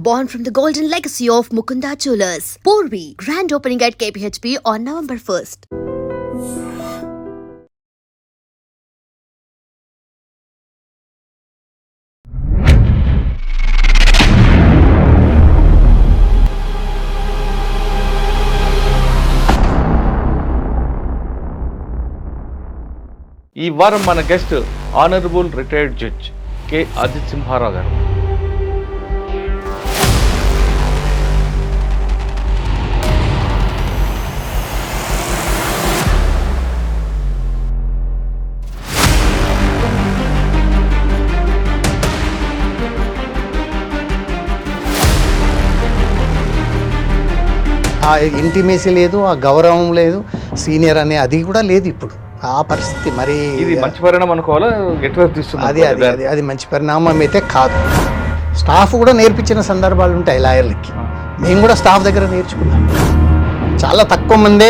born from the golden legacy of Mukunda Jewelers. Porvi, grand opening at KPHP on November 1st. ఈ వారం మన guest honourable retired judge K Ajith Simharao garu. ఆ intimacy లేదు, ఆ గౌరవం లేదు, సీనియర్ అనే అది కూడా లేదు ఇప్పుడు ఆ పరిస్థితి. మరి ఇది మంచి పరిణామం అనుకోవాలా? అది మంచి పరిణామం అయితే కాదు. స్టాఫ్ కూడా నేర్పించిన సందర్భాలు ఉంటాయి లాయర్లకి. మేము కూడా స్టాఫ్ దగ్గర నేర్చుకున్నాం. చాలా తక్కువ మందే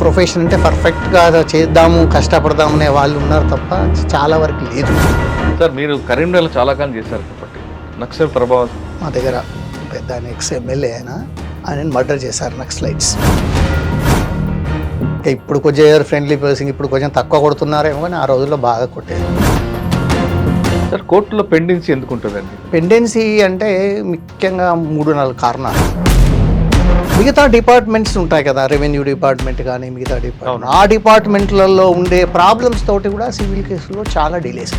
ప్రొఫెషన్ అంటే పర్ఫెక్ట్గా చేద్దాము కష్టపడదాము అనే వాళ్ళు ఉన్నారు తప్ప చాలా వరకు లేదు. సార్, మీరు కరీంనగర్లో చాలా కాలం చేశారు కాబట్టి నక్సల్ ప్రభావం మా దగ్గర పెద్ద ఎక్స్ ఎమ్మెల్యే ఆయన మర్డర్ చేశారు నక్సలైట్స్. ఇప్పుడు కొంచెం ఫ్రెండ్లీ పర్సన్, ఇప్పుడు కొంచెం తక్కువ కొడుతున్నారేమో కానీ ఆ రోజుల్లో బాగా కొట్టేది. సార్, కోర్టులో పెండెన్సీ ఎందుకు ఉంటుందండి? పెండెన్సీ అంటే ముఖ్యంగా 3-4 కారణాలు. మిగతా డిపార్ట్మెంట్స్ ఉంటాయి కదా, రెవెన్యూ డిపార్ట్మెంట్ కానీ మిగతా డిపార్ట్మెంట్, ఆ డిపార్ట్మెంట్లలో ఉండే ప్రాబ్లమ్స్ తోటి కూడా సివిల్ కేసులో చాలా డిలేస్.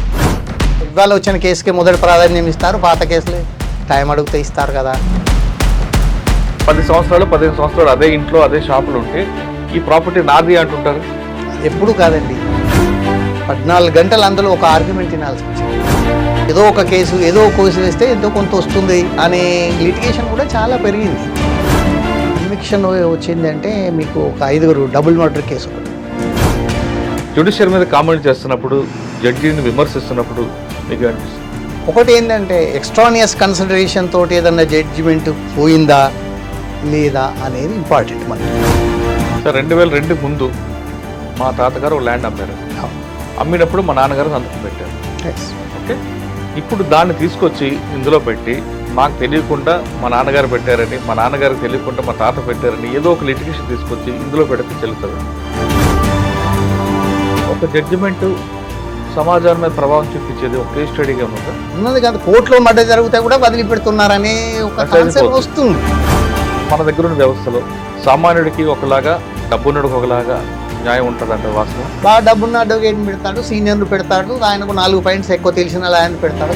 ఇవాళ వచ్చిన కేసుకే మొదటి ప్రాధాన్యం ఇస్తారు, పాత కేసులే టైం అడిగితే ఇస్తారు కదా. 10 సంవత్సరాలు 15 సంవత్సరాలు అదే ఇంట్లో అదే షాపులు ఉంటే ఈ ప్రాపర్టీ నాది అంటుంటారు. ఎప్పుడు కాదండి, 14 గంటలు అందులో ఒక ఆర్గ్యుమెంట్ వినాల్సి వచ్చింది. ఏదో ఒక కేసు వేస్తే ఎంతో కొంత వస్తుంది అనే లిటిగేషన్ కూడా చాలా పెరిగింది. కన్విక్షన్ వచ్చింది అంటే మీకు ఒక 5 డబుల్ మర్డర్ కేసు. జ్యుడిషియల్ మీద కామెంట్ చేస్తున్నప్పుడు, జడ్జిని విమర్శిస్తున్నప్పుడు మీకు అనిపిస్తుంది ఒకటి ఏంటంటే ఎక్స్ట్రానియస్ కన్సిడరేషన్ తోటి ఏదన్నా జడ్జిమెంట్ పోయిందా లేదా అనేది ఇంపార్టెంట్ మనకి. సార్, 2002 ముందు మా తాతగారు ల్యాండ్ అమ్మారు. అమ్మినప్పుడు మా నాన్నగారు సంతకం పెట్టారు. ఓకే, ఇప్పుడు దాన్ని తీసుకొచ్చి ఇందులో పెట్టి మాకు తెలియకుండా మా నాన్నగారు పెట్టారని, మా నాన్నగారికి తెలియకుండా మా తాత పెట్టారని ఏదో ఒక లిటిగేషన్ తీసుకొచ్చి ఇందులో పెడితే చెల్లుతుంది. ఒక జడ్జిమెంట్ సమాజాన్ని మీద ప్రభావం చూపించేది ఒక కేస్ స్టడీగా ఉన్నది కాదు. కోర్టులో మర్డర్ జరిగితే కూడా వదిలిపెడుతున్నారని ఒక కాన్సెప్ట్ వస్తుంది. మన దగ్గర ఉన్న వ్యవస్థలో సామాన్యుడికి ఒకలాగా, డబ్బున్నడికి ఒకలాగా న్యాయం ఉంటుందంటే వాస్తవం. బాగా డబ్బున్న అడ్వకేట్ పెడతాడు, సీనియర్లు పెడతాడు, ఆయనకు 4 పాయింట్స్ ఎక్కువ తెలిసిన ఆయన పెడతాడు.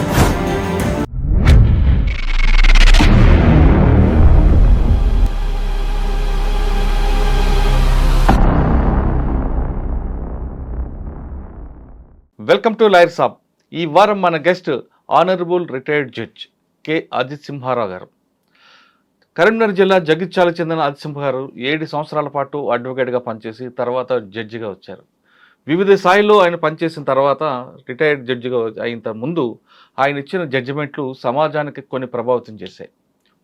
Welcome to lawyer saab. ఈ వారం మన guest honourable retired judge K Ajith Simharao garu. Karimnagar జిల్లా జగిత్యాలకు చెందిన అజిత్ సింహ గారు 7 సంవత్సరాల పాటు అడ్వకేట్గా పనిచేసి తర్వాత జడ్జిగా వచ్చారు. వివిధ స్థాయిల్లో ఆయన పనిచేసిన తర్వాత రిటైర్డ్ జడ్జిగా అయిన ముందు ఆయన ఇచ్చిన జడ్జిమెంట్లు సమాజానికి కొన్ని ప్రభావితం చేశాయి.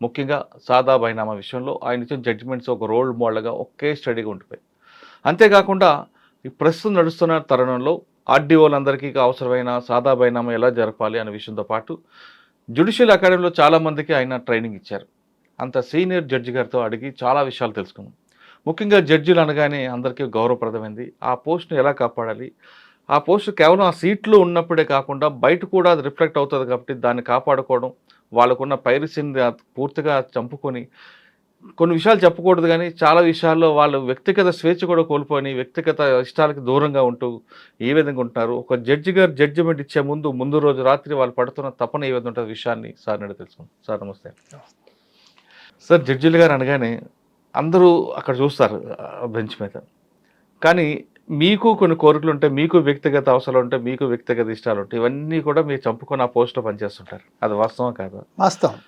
ముఖ్యంగా సాదా బైనామా విషయంలో ఆయన ఇచ్చిన జడ్జిమెంట్స్ ఒక రోల్ మోడల్గా ఒకే స్టడీగా ఉండిపోయాయి. అంతేకాకుండా ఈ ప్రస్తుతం నడుస్తున్న తరుణంలో ఆర్డీఓలందరికీ అవసరమైన సాదా బైనామా ఎలా జరపాలి అనే విషయంతో పాటు జ్యుడిషియల్ అకాడమీలో చాలామందికి ఆయన ట్రైనింగ్ ఇచ్చారు. అంత సీనియర్ జడ్జి గారితో అడిగి చాలా విషయాలు తెలుసుకున్నాం. ముఖ్యంగా జడ్జిలు అనగానే అందరికీ గౌరవప్రదమైంది. ఆ పోస్ట్ను ఎలా కాపాడాలి, ఆ పోస్ట్ కేవలం ఆ సీట్లో ఉన్నప్పుడే కాకుండా బయట కూడా అది రిఫ్లెక్ట్ అవుతుంది కాబట్టి దాన్ని కాపాడుకోవడం, వాళ్ళకున్న పైరసీని పూర్తిగా చంపుకొని కొన్ని విషయాలు చెప్పకూడదు కానీ చాలా విషయాల్లో వాళ్ళు వ్యక్తిగత స్వేచ్ఛ కూడా కోల్పోయి వ్యక్తిగత ఇష్టాలకి దూరంగా ఉంటూ ఏ విధంగా ఉంటారు. ఒక జడ్జి గారు జడ్జిమెంట్ ఇచ్చే ముందు రోజు రాత్రి వాళ్ళు పడుతున్న తపన ఏ విధంగా ఉంటుంది విషయాన్ని సార్ నడి తెలుసుకుంటాం. సార్ నమస్తే. సార్, జడ్జిలు గారు అనగానే అందరూ అక్కడ చూస్తారు బెంచ్ మీద, కానీ మీకు కొన్ని కోరికలు ఉంటాయి, మీకు వ్యక్తిగత అవసరాలు ఉంటాయి, మీకు వ్యక్తిగత ఇష్టాలు ఉంటాయి. ఇవన్నీ కూడా మీరు చంపుకొని ఆ పోస్ట్లో పనిచేస్తుంటారు. అది వాస్తవం కాదా? వాస్తవం.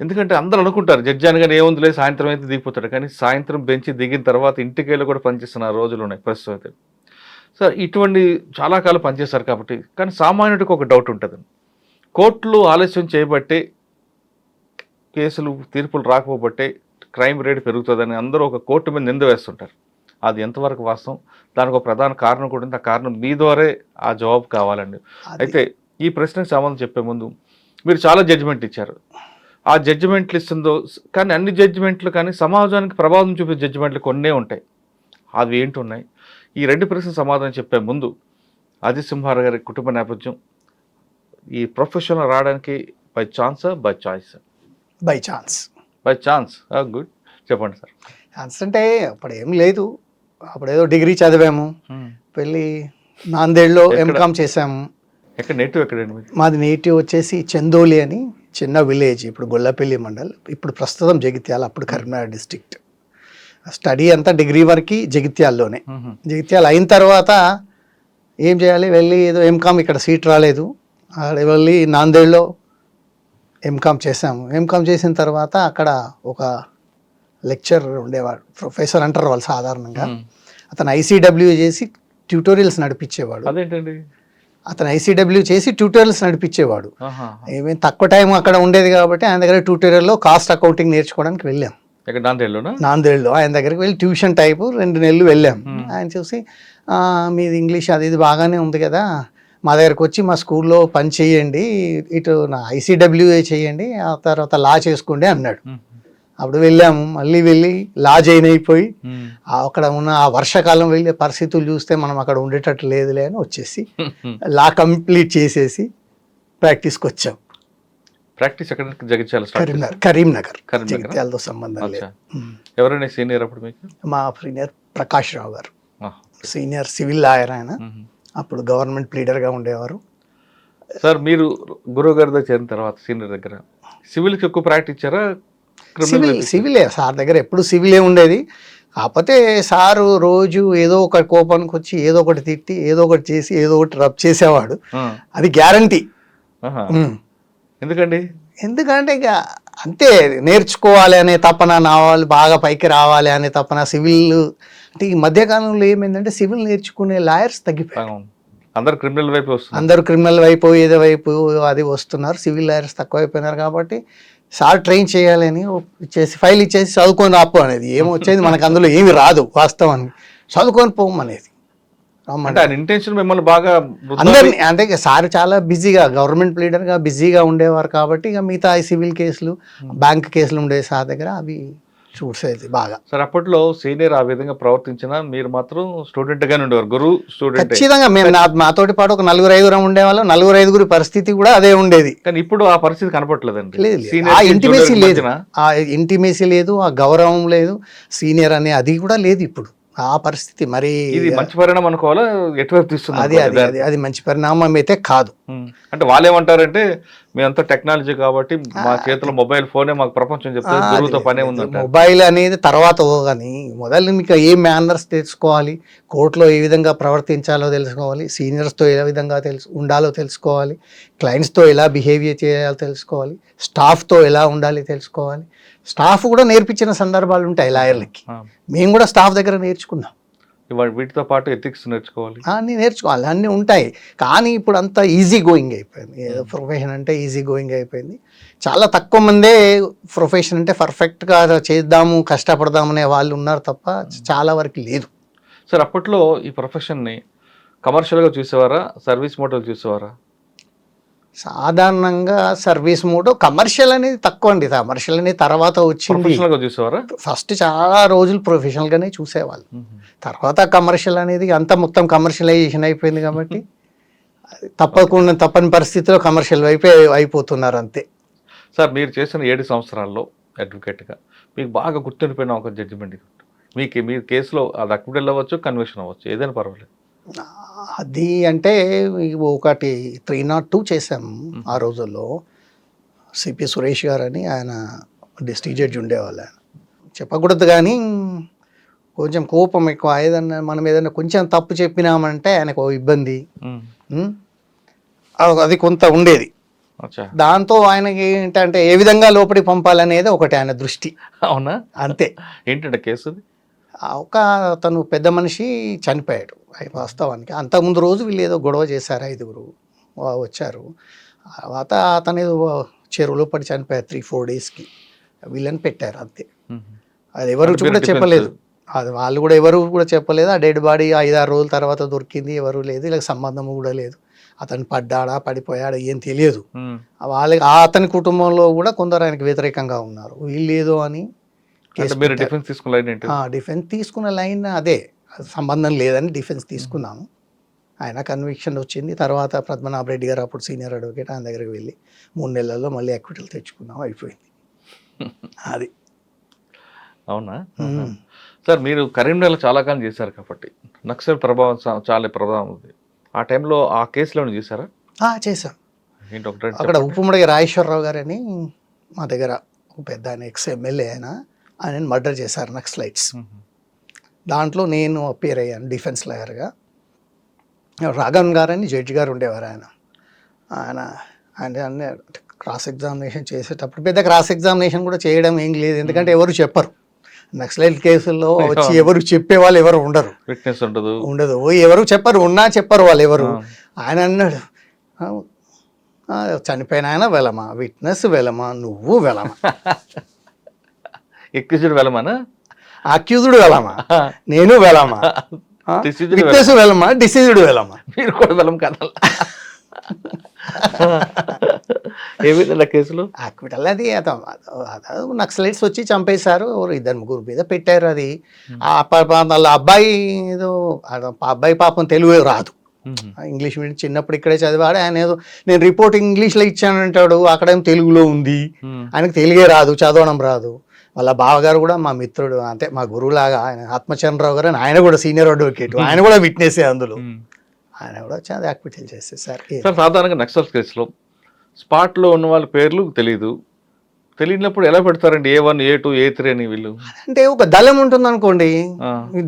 ఎందుకంటే అందరూ అనుకుంటారు జడ్జి అనగానే ఏముందిలే సాయంత్రం అయితే దిగిపోతాడు, కానీ సాయంత్రం బెంచ్ దిగిన తర్వాత ఇంటికి వెళ్ళి కూడా పనిచేస్తున్న రోజులు ఉన్నాయి ప్రస్తుతం అయితే. సార్, ఇటువంటి చాలా కాలం పనిచేస్తారు కాబట్టి, కానీ సామాన్యుడికి ఒక డౌట్ ఉంటుంది. కోర్టులు ఆలస్యం చేయబట్టే, కేసులు తీర్పులు రాకపోబట్టే క్రైమ్ రేట్ పెరుగుతుందని అందరూ ఒక కోర్టు మీద నింద వేస్తుంటారు. అది ఎంతవరకు వాస్తవం? దానికి ఒక ప్రధాన కారణం కూడా ఉంది. ఆ కారణం మీ ద్వారే ఆ జవాబు కావాలండి. అయితే ఈ ప్రశ్నకు సమాధానం చెప్పే ముందు మీరు చాలా జడ్జిమెంట్ ఇచ్చారు. ఆ జడ్జిమెంట్లు ఇస్తుందో, కానీ అన్ని జడ్జిమెంట్లు కానీ సమాజానికి ప్రభావం చూపే జడ్జిమెంట్లు కొన్నే ఉంటాయి. అవి ఏంటి ఉన్నాయి? ఈ 2 ప్రశ్నలు సమాధానం చెప్పే ముందు అజిత్ సింహారావు గారి కుటుంబ నేపథ్యం, ఈ ప్రొఫెషన్లో రావడానికి బై ఛాన్సా by choice? By chance. By chance. Good, చెప్పండి సార్. ఛాన్స్ అంటే అప్పుడు ఏం లేదు, అప్పుడు ఏదో డిగ్రీ చదివాము, వెళ్ళి నాందేడ్లో ఎంకామ్ చేసాము. ఎక్కడ నేటివ్ ఎక్కడండి మీరు? మాది నేటివ్ వచ్చేసి చందోలి అని చిన్న విలేజ్, ఇప్పుడు గొల్లపల్లి మండల్, ఇప్పుడు ప్రస్తుతం జగిత్యాల, అప్పుడు కరీంనగర్ డిస్ట్రిక్ట్. స్టడీ అంతా డిగ్రీ వరకు జగిత్యాల్లోనే. జగిత్యాల అయిన తర్వాత ఏం చేయాలి, వెళ్ళి ఏదో ఎంకామ్, ఇక్కడ సీట్ రాలేదు, అక్కడ వెళ్ళి నాందేడ్లో ఎంకామ్ చేసాము. ఎంకామ్ చేసిన తర్వాత అక్కడ ఒక లెక్చర్ ఉండేవాడు, ప్రొఫెసర్ అంటారు వాళ్ళు సాధారణంగా. అతను ఐసీడబ్ల్యూ చేసి ట్యూటోరియల్స్ నడిపించేవాడు. అదేంటండి? అతను ఐసీడబ్ల్యూ చేసి ట్యూటోరియల్స్ నడిపించేవాడు. ఏమేమి తక్కువ టైం అక్కడ ఉండేది కాబట్టి ఆయన దగ్గర ట్యూటోరియల్లో కాస్ట్ అకౌంటింగ్ నేర్చుకోవడానికి వెళ్ళాం. నాందేడ్లో ఆయన దగ్గరికి వెళ్ళి ట్యూషన్ టైపు 2 నెలలు వెళ్ళాం. ఆయన చూసి మీది ఇంగ్లీష్ అది ఇది బాగానే ఉంది కదా, మా దగ్గరకు వచ్చి మా స్కూల్లో పని చేయండి, ఇటు నా ఐసీడబ్ల్యూఏ చేయండి, ఆ తర్వాత లా చేసుకోండి అన్నాడు. అప్పుడు వెళ్ళాము, మళ్ళీ వెళ్ళి లా జాయిన్ అయిపోయి అక్కడ ఉన్న ఆ వర్షాకాలం వెళ్ళే పరిస్థితులు చూస్తే మనం అక్కడ ఉండేటట్టు లేదులే అని వచ్చేసి లా కంప్లీట్ చేసేసి ప్రాక్టీస్కి వచ్చాం. ప్రాక్టీస్ ఎక్కడ? జగిత్యాల? కరీంనగర్. జగిత్యాలతో సంబంధం లేదు. ఎవరైనా సీనియర్ అప్పుడు మీకు? మా సీనియర్ ప్రకాష్ రావు గారు, సీనియర్ సివిల్ లాయర్. ఆయన అప్పుడు గవర్నమెంట్ ప్లీడర్గా ఉండేవారు. సార్, మీరు గురువు గారి దగ్గర చేరిన తర్వాత సీనియర్ దగ్గర సివిల్కి ఎక్కువ ప్రాక్టీస్ ఇచ్చారా? సివిలే సార్ దగ్గర ఎప్పుడు సివిలే ఉండేది. కాకపోతే సారు రోజు ఏదో ఒక కోపానికి వచ్చి ఏదో ఒకటి తిట్టి ఏదో ఒకటి చేసి ఏదో ఒకటి రబ్ చేసేవాడు, అది గ్యారంటీ. ఎందుకండి? ఎందుకంటే ఇక అంతే, నేర్చుకోవాలి అనే తపన, నా వాళ్ళు బాగా పైకి రావాలి అనే తపన. సివిల్ అంటే ఈ మధ్యకాలంలో ఏమైందంటే సివిల్ నేర్చుకునే లాయర్స్ తగ్గిపోయారు. అందరు క్రిమినల్ వైపు వస్తున్నారు. అందరూ క్రిమినల్ వైపు ఏదో వైపు అది వస్తున్నారు. సివిల్ లాయర్స్ తక్కువైపోయినారు. కాబట్టి సార్ ట్రైన్ చేయాలని ఇచ్చేసి ఫైల్ ఇచ్చేసి చదువుకొని రాపు అనేది. ఏమొచ్చేది మనకు అందులో ఏమి రాదు, వాస్తవానికి చదువుకొని పోమనేది. ఇంటెన్షన్ మిమ్మల్ని బాగా అందరినీ అంటే సార్ చాలా బిజీగా గవర్నమెంట్ లీడర్గా బిజీగా ఉండేవారు కాబట్టి ఇక మిగతా సివిల్ కేసులు, బ్యాంక్ కేసులు ఉండేవి సార్ దగ్గర, అవి చూసేది బాగా. సార్, అప్పట్లో సీనియర్ ఆ విధంగా ప్రవర్తించినా మీరు మాత్రం స్టూడెంట్ గానే ఉండేవారు, గురువు స్టూడెంట్. ఖచ్చితంగా మేము మాతోటి పాటు ఒక 4-5 ఉండేవాళ్ళం. 4-5 పరిస్థితి కూడా అదే ఉండేది. కానీ ఇప్పుడు ఆ పరిస్థితి కనపట్లేదండి. ఆ ఇంటిమేసీ లేదు, ఆ ఇంటిమేసీ లేదు, ఆ గౌరవం లేదు, సీనియర్ అనే అది కూడా లేదు ఇప్పుడు. ఆ పరిస్థితి మరి ఇది మంచి పరిణామం అనుకోవాలా? ఎటువైపు తీస్తుంది? అది మంచి పరిణామం అయితే కాదు. అంటే వాళ్ళు ఏమంటారంటే మేమంతా టెక్నాలజీ కాబట్టి మా చేతిలో మొబైల్ ఫోనే మాకు ప్రపంచం చెప్తారు, గురువుతో పనే ఉందంట. మొబైల్ అనేది తర్వాత కానీ మొదలు మీకు ఏ మేనర్స్ తెలుసుకోవాలి, కోర్టులో ఏ విధంగా ప్రవర్తించాలో తెలుసుకోవాలి, సీనియర్స్తో ఏ విధంగా ఉండాలో తెలుసుకోవాలి, క్లయింట్స్తో ఎలా బిహేవియర్ చేయాలో తెలుసుకోవాలి, స్టాఫ్తో ఎలా ఉండాలి తెలుసుకోవాలి. స్టాఫ్ కూడా నేర్పించిన సందర్భాలు ఉంటాయి లాయర్లకి. మేము కూడా స్టాఫ్ దగ్గర నేర్చుకున్నాం. వీటితో పాటు ఎథిక్స్ నేర్చుకోవాలి, అన్నీ నేర్చుకోవాలి, అన్నీ ఉంటాయి. కానీ ఇప్పుడు అంతా ఈజీ గోయింగ్ అయిపోయింది. ఏదో ప్రొఫెషన్ అంటే ఈజీ గోయింగ్ అయిపోయింది. చాలా తక్కువ మందే ప్రొఫెషన్ అంటే పర్ఫెక్ట్గా చేద్దాము కష్టపడదామనే వాళ్ళు ఉన్నారు తప్ప చాలా వరకు లేదు. సార్, అప్పట్లో ఈ ప్రొఫెషన్ని కమర్షియల్గా చూసేవారా, సర్వీస్ మోడల్ చూసేవారా? సాధారణంగా సర్వీస్ మోడ్, కమర్షియల్ అనేది తక్కువ అండి. కమర్షియల్ అనేది తర్వాత వచ్చింది. ఫస్ట్ చాలా రోజులు ప్రొఫెషనల్గానే చూసేవాళ్ళు. తర్వాత కమర్షియల్ అనేది అంతా మొత్తం కమర్షియలైజేషన్ అయిపోయింది కాబట్టి తప్పని పరిస్థితిలో కమర్షియల్ వైపే అయిపోతున్నారు అంతే. సార్, మీరు చేసిన 7 సంవత్సరాల్లో అడ్వకేట్గా మీకు బాగా గుర్తుండిపోయిన ఒక జడ్జిమెంట్ మీరు కేసులో అది అక్విడల్ అవ్వచ్చు, కన్విక్షన్ అవ్వచ్చు, ఏదైనా పర్వాలేదు. అది అంటే ఒకటి 302 చేసాం ఆ రోజుల్లో. సిపి సురేష్ గారు అని ఆయన డిస్ట్రిక్ట్ జడ్జి ఉండేవాళ్ళు. ఆయన చెప్పకూడదు కానీ కొంచెం కోపం ఎక్కువ. ఏదన్నా మనం ఏదైనా కొంచెం తప్పు చెప్పినామంటే ఆయనకు ఇబ్బంది, అది కొంత ఉండేది. దాంతో ఆయనకి ఏంటంటే ఏ విధంగా లోపలికి పంపాలనేది ఒకటి ఆయన దృష్టి. అవునా? అంతే. ఏంటంటే కేసు తను పెద్ద మనిషి చనిపోయాడు వాస్తవానికి. అంతకుముందు రోజు వీళ్ళు ఏదో గొడవ చేశారు, 5 వచ్చారు. తర్వాత అతను ఏదో చెరువులో పడి చనిపోయారు 3-4 డేస్కి. వీళ్ళని పెట్టారు అంతే. అది ఎవరు కూడా చెప్పలేదు, అది వాళ్ళు కూడా ఎవరు కూడా చెప్పలేదు. ఆ డెడ్ బాడీ 5-6 రోజుల తర్వాత దొరికింది, ఎవరు లేదు, ఇలా సంబంధం కూడా లేదు. అతను పడ్డాడా పడిపోయాడా ఏం తెలియదు. ఉమ్. వాళ్ళకి అతని కుటుంబంలో కూడా కొందరు ఆయనకు వ్యతిరేకంగా ఉన్నారు. వీళ్ళు ఏదో అని అంటే మీరు డిఫెన్స్ తీసుకున్న లైన్ ఏంటి? డిఫెన్స్ తీసుకున్న లైన్ అదే, సంబంధం లేదని డిఫెన్స్ తీసుకున్నాము. ఆయన కన్విక్షన్ వచ్చింది. తర్వాత పద్మనాభ రెడ్డి గారు అప్పుడు సీనియర్ అడ్వకేట్, ఆయన దగ్గరికి వెళ్ళి 3 నెలల్లో మళ్ళీ ఎక్విటల్ తెచ్చుకున్నాం, అయిపోయింది. అది అవునా? సార్ మీరు కరీంనగర్లో చాలా కాలం చేశారు కాబట్టి నక్సల్ ప్రభావం చాలా ప్రభావం ఉంది. ఆ టైంలో ఆ కేసులో చేశారా? చేశాం. ఏంటి ఒకటి అక్కడ ఉప్పుముడిగ రాజేశ్వరరావు గారని మా దగ్గర పెద్ద ఆయన ఎక్స్-ఎమ్మెల్యే ఆయన మర్డర్ చేశారు నక్సలైట్స్. దాంట్లో నేను అపేర్ అయ్యాను డిఫెన్స్ లాయర్గా. రాఘవన్ గారని జడ్జి గారు ఉండేవారు. ఆయన అన్నీ క్రాస్ ఎగ్జామినేషన్ చేసేటప్పుడు పెద్ద క్రాస్ ఎగ్జామినేషన్ కూడా చేయడం ఏం లేదు, ఎందుకంటే ఎవరు చెప్పరు. నక్సలైట్ కేసుల్లో వచ్చి ఎవరు చెప్పేవాళ్ళు ఎవరు ఉండరు, విట్నెస్ ఉండదు, ఎవరు చెప్పరు, ఉన్నా చెప్పరు వాళ్ళు ఎవరు. ఆయన అన్నాడు, చనిపోయిన ఆయన వెలమా, విట్నెస్ వెలమా, నువ్వు వెలమా. ఎక్కిజుడు వెలమానా? అక్యూజుడు వెలమా, నేను వెలమా, విట్నెస్ వెలమా, డిసీజుడు వెలమా. మీరు కూడా వెలం కదా. ఏమైంది కేసులో? హాస్పిటల్ అది నక్సలైట్స్ వచ్చి చంపేశారు, 2-3 మీద పెట్టారు. అది వాళ్ళ అబ్బాయి ఏదో, అబ్బాయి పాపం తెలుగు రాదు, ఇంగ్లీష్ మీడియం చిన్నప్పుడు ఇక్కడే చదివాడు. ఆయన ఏదో నేను రిపోర్ట్ ఇంగ్లీష్లో ఇచ్చానంటాడు, అక్కడేమో తెలుగులో ఉంది, ఆయనకు తెలుగే రాదు, చదవడం రాదు. వాళ్ళ బావగారు కూడా మా మిత్రుడు, అంటే మా గురువులాగా ఆయన ఆత్మచంద్రరావు గారు అని, ఆయన కూడా సీనియర్ అడ్వకేట్, ఆయన కూడా విట్నెసే అందులో. ఆయన కూడా చాలా యాక్టివిటీలు చేసేసారు. సార్ సాధారణంగా నక్సల్ కేసులో స్పాట్లో ఉన్న వాళ్ళ పేర్లు తెలియనప్పుడు ఎలా పెడతారండి? A1, A2, A3 అని వీళ్ళు? అంటే ఒక దళం ఉంటుంది అనుకోండి,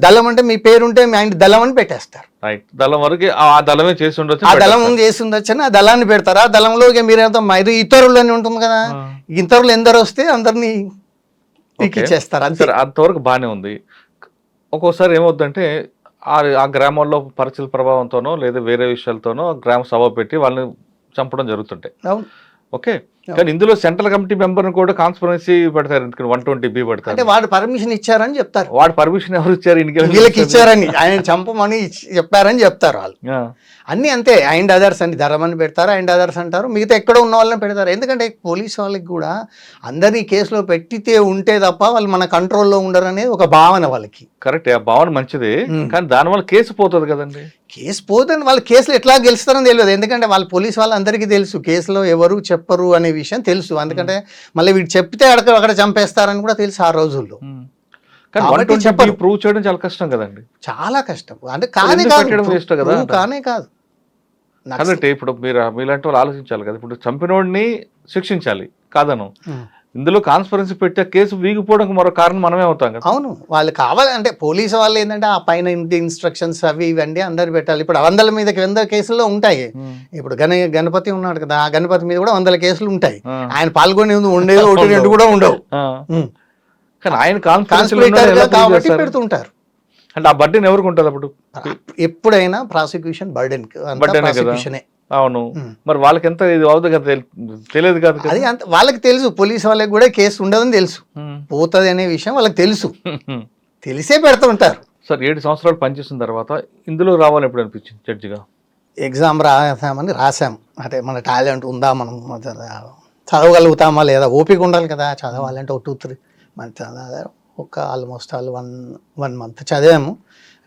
దళం అంటే మీ పేరుంటే ఆయన దళం అని పెట్టేస్తారు. రైట్, దళం వరకు ఆ దళమే చేసి ఉండొచ్చు, ఆ దళం చేసి ఉండొచ్చు అని ఆ దళాన్ని పెడతారు. ఆ దళంలో మీరేంత ఇతరులు అని ఉంటుంది కదా, ఇతరులు ఎందరు వస్తే అందరినీ ఎక్కిచ్చేస్తారు. అంతే. అంతవరకు బాగానే ఉంది. ఒక్కోసారి ఏమవుద్దంటే ఆ గ్రామాల్లో పరిస్థితుల ప్రభావంతోనో లేదా వేరే విషయాలతోనో గ్రామ సభ పెట్టి వాళ్ళని చంపడం జరుగుతుంటాయి. ఓకే, కానీ ఇందులో సెంట్రల్ కమిటీ మెంబర్ని కూడా కాన్స్పరెన్సీ పెడతారు, 120B పెడతారు. అంటే వాడు పర్మిషన్ ఇచ్చారని చెప్తారు. వాడు పర్మిషన్ ఎవరు ఇచ్చారు? వీళ్ళకి ఇచ్చారని, ఆయన చంపమని చెప్పారని చెప్తారు వాళ్ళు. అన్నీ అంతే, అండ్ అదర్స్ అని ధరమని పెడతారు, అండ్ అదర్స్ అంటారు, మిగతా ఎక్కడ ఉన్న వాళ్ళని పెడతారు. ఎందుకంటే పోలీస్ వాళ్ళకి కూడా అందరినీ కేసులో పెట్టితే ఉంటే తప్ప వాళ్ళు మన కంట్రోల్లో ఉండరు అనేది ఒక భావన వాళ్ళకి. కరెక్ట్, ఆ భావన మంచిది, కానీ దానివల్ల కేసు పోతుంది కదండి. కేసు పోతుంది, వాళ్ళ కేసులు ఎట్లా గెలుస్తారని తెలియదు. ఎందుకంటే వాళ్ళ పోలీస్ వాళ్ళందరికీ తెలుసు కేసులో ఎవరు చెప్పరు అనే విషయం తెలుసు. ఎందుకంటే మళ్ళీ వీడు చెప్తే అక్కడ చంపేస్తారని కూడా తెలుసు ఆ రోజుల్లో. ప్రూవ్ చేయడం చాలా కష్టం కదండి. చాలా కష్టం, అంటే కానే కాదు. అంటే ఇప్పుడు మీలాంటి వాళ్ళు ఆలోచించాలి కదా, ఇప్పుడు చంపినోడిని శిక్షించాలి కాదను, ఇందులో కాన్స్పరెన్సీ పెట్టే కేసు వీగిపోవడానికి మరో కారణం మనమే అవుతాం కదా. అవును, వాళ్ళు కావాలంటే పోలీసు వాళ్ళు ఏంటంటే ఆ పైన ఇన్స్ట్రక్షన్స్ అవి ఇవ్వండి అందరు పెట్టాలి. ఇప్పుడు 100 కేసుల్లో ఉంటాయి. ఇప్పుడు గణపతి ఉన్నాడు కదా, ఆ గణపతి మీద కూడా 100 కేసులు ఉంటాయి. ఆయన పాల్గొని ఉండేది 1-2 కూడా ఉండవు. కానీ ఆయన కాబట్టి పెడుతుంటారు. అంటే ఆ బర్డెన్ ఎవరికి ఉంటుంది అప్పుడు? ఎప్పుడైనా ప్రాసిక్యూషన్ బర్డెన్. అవును, మరి వాళ్ళకి ఎంత ఇది అవుతుంది కదా, తెలియదు కదా. అది అంత వాళ్ళకి తెలుసు, పోలీస్ వాళ్ళకి కూడా కేసు ఉండదని తెలుసు, పోతుంది అనే విషయం వాళ్ళకి తెలుసు, తెలిసే పెడుతుంటారు. సార్ 7 సంవత్సరాలు పనిచేసిన తర్వాత ఇందులో రావాలని ఎప్పుడు అనిపించింది జడ్జిగా? ఎగ్జామ్ రాసాం, అంటే మన టాలెంట్ ఉందా, మనం చదవగలుగుతామా లేదా, ఓపిక ఉండాలి కదా. చదవాలంటే 2-3 మంత్ ఒక ఆల్మోస్ట్ 1 month చదివాము.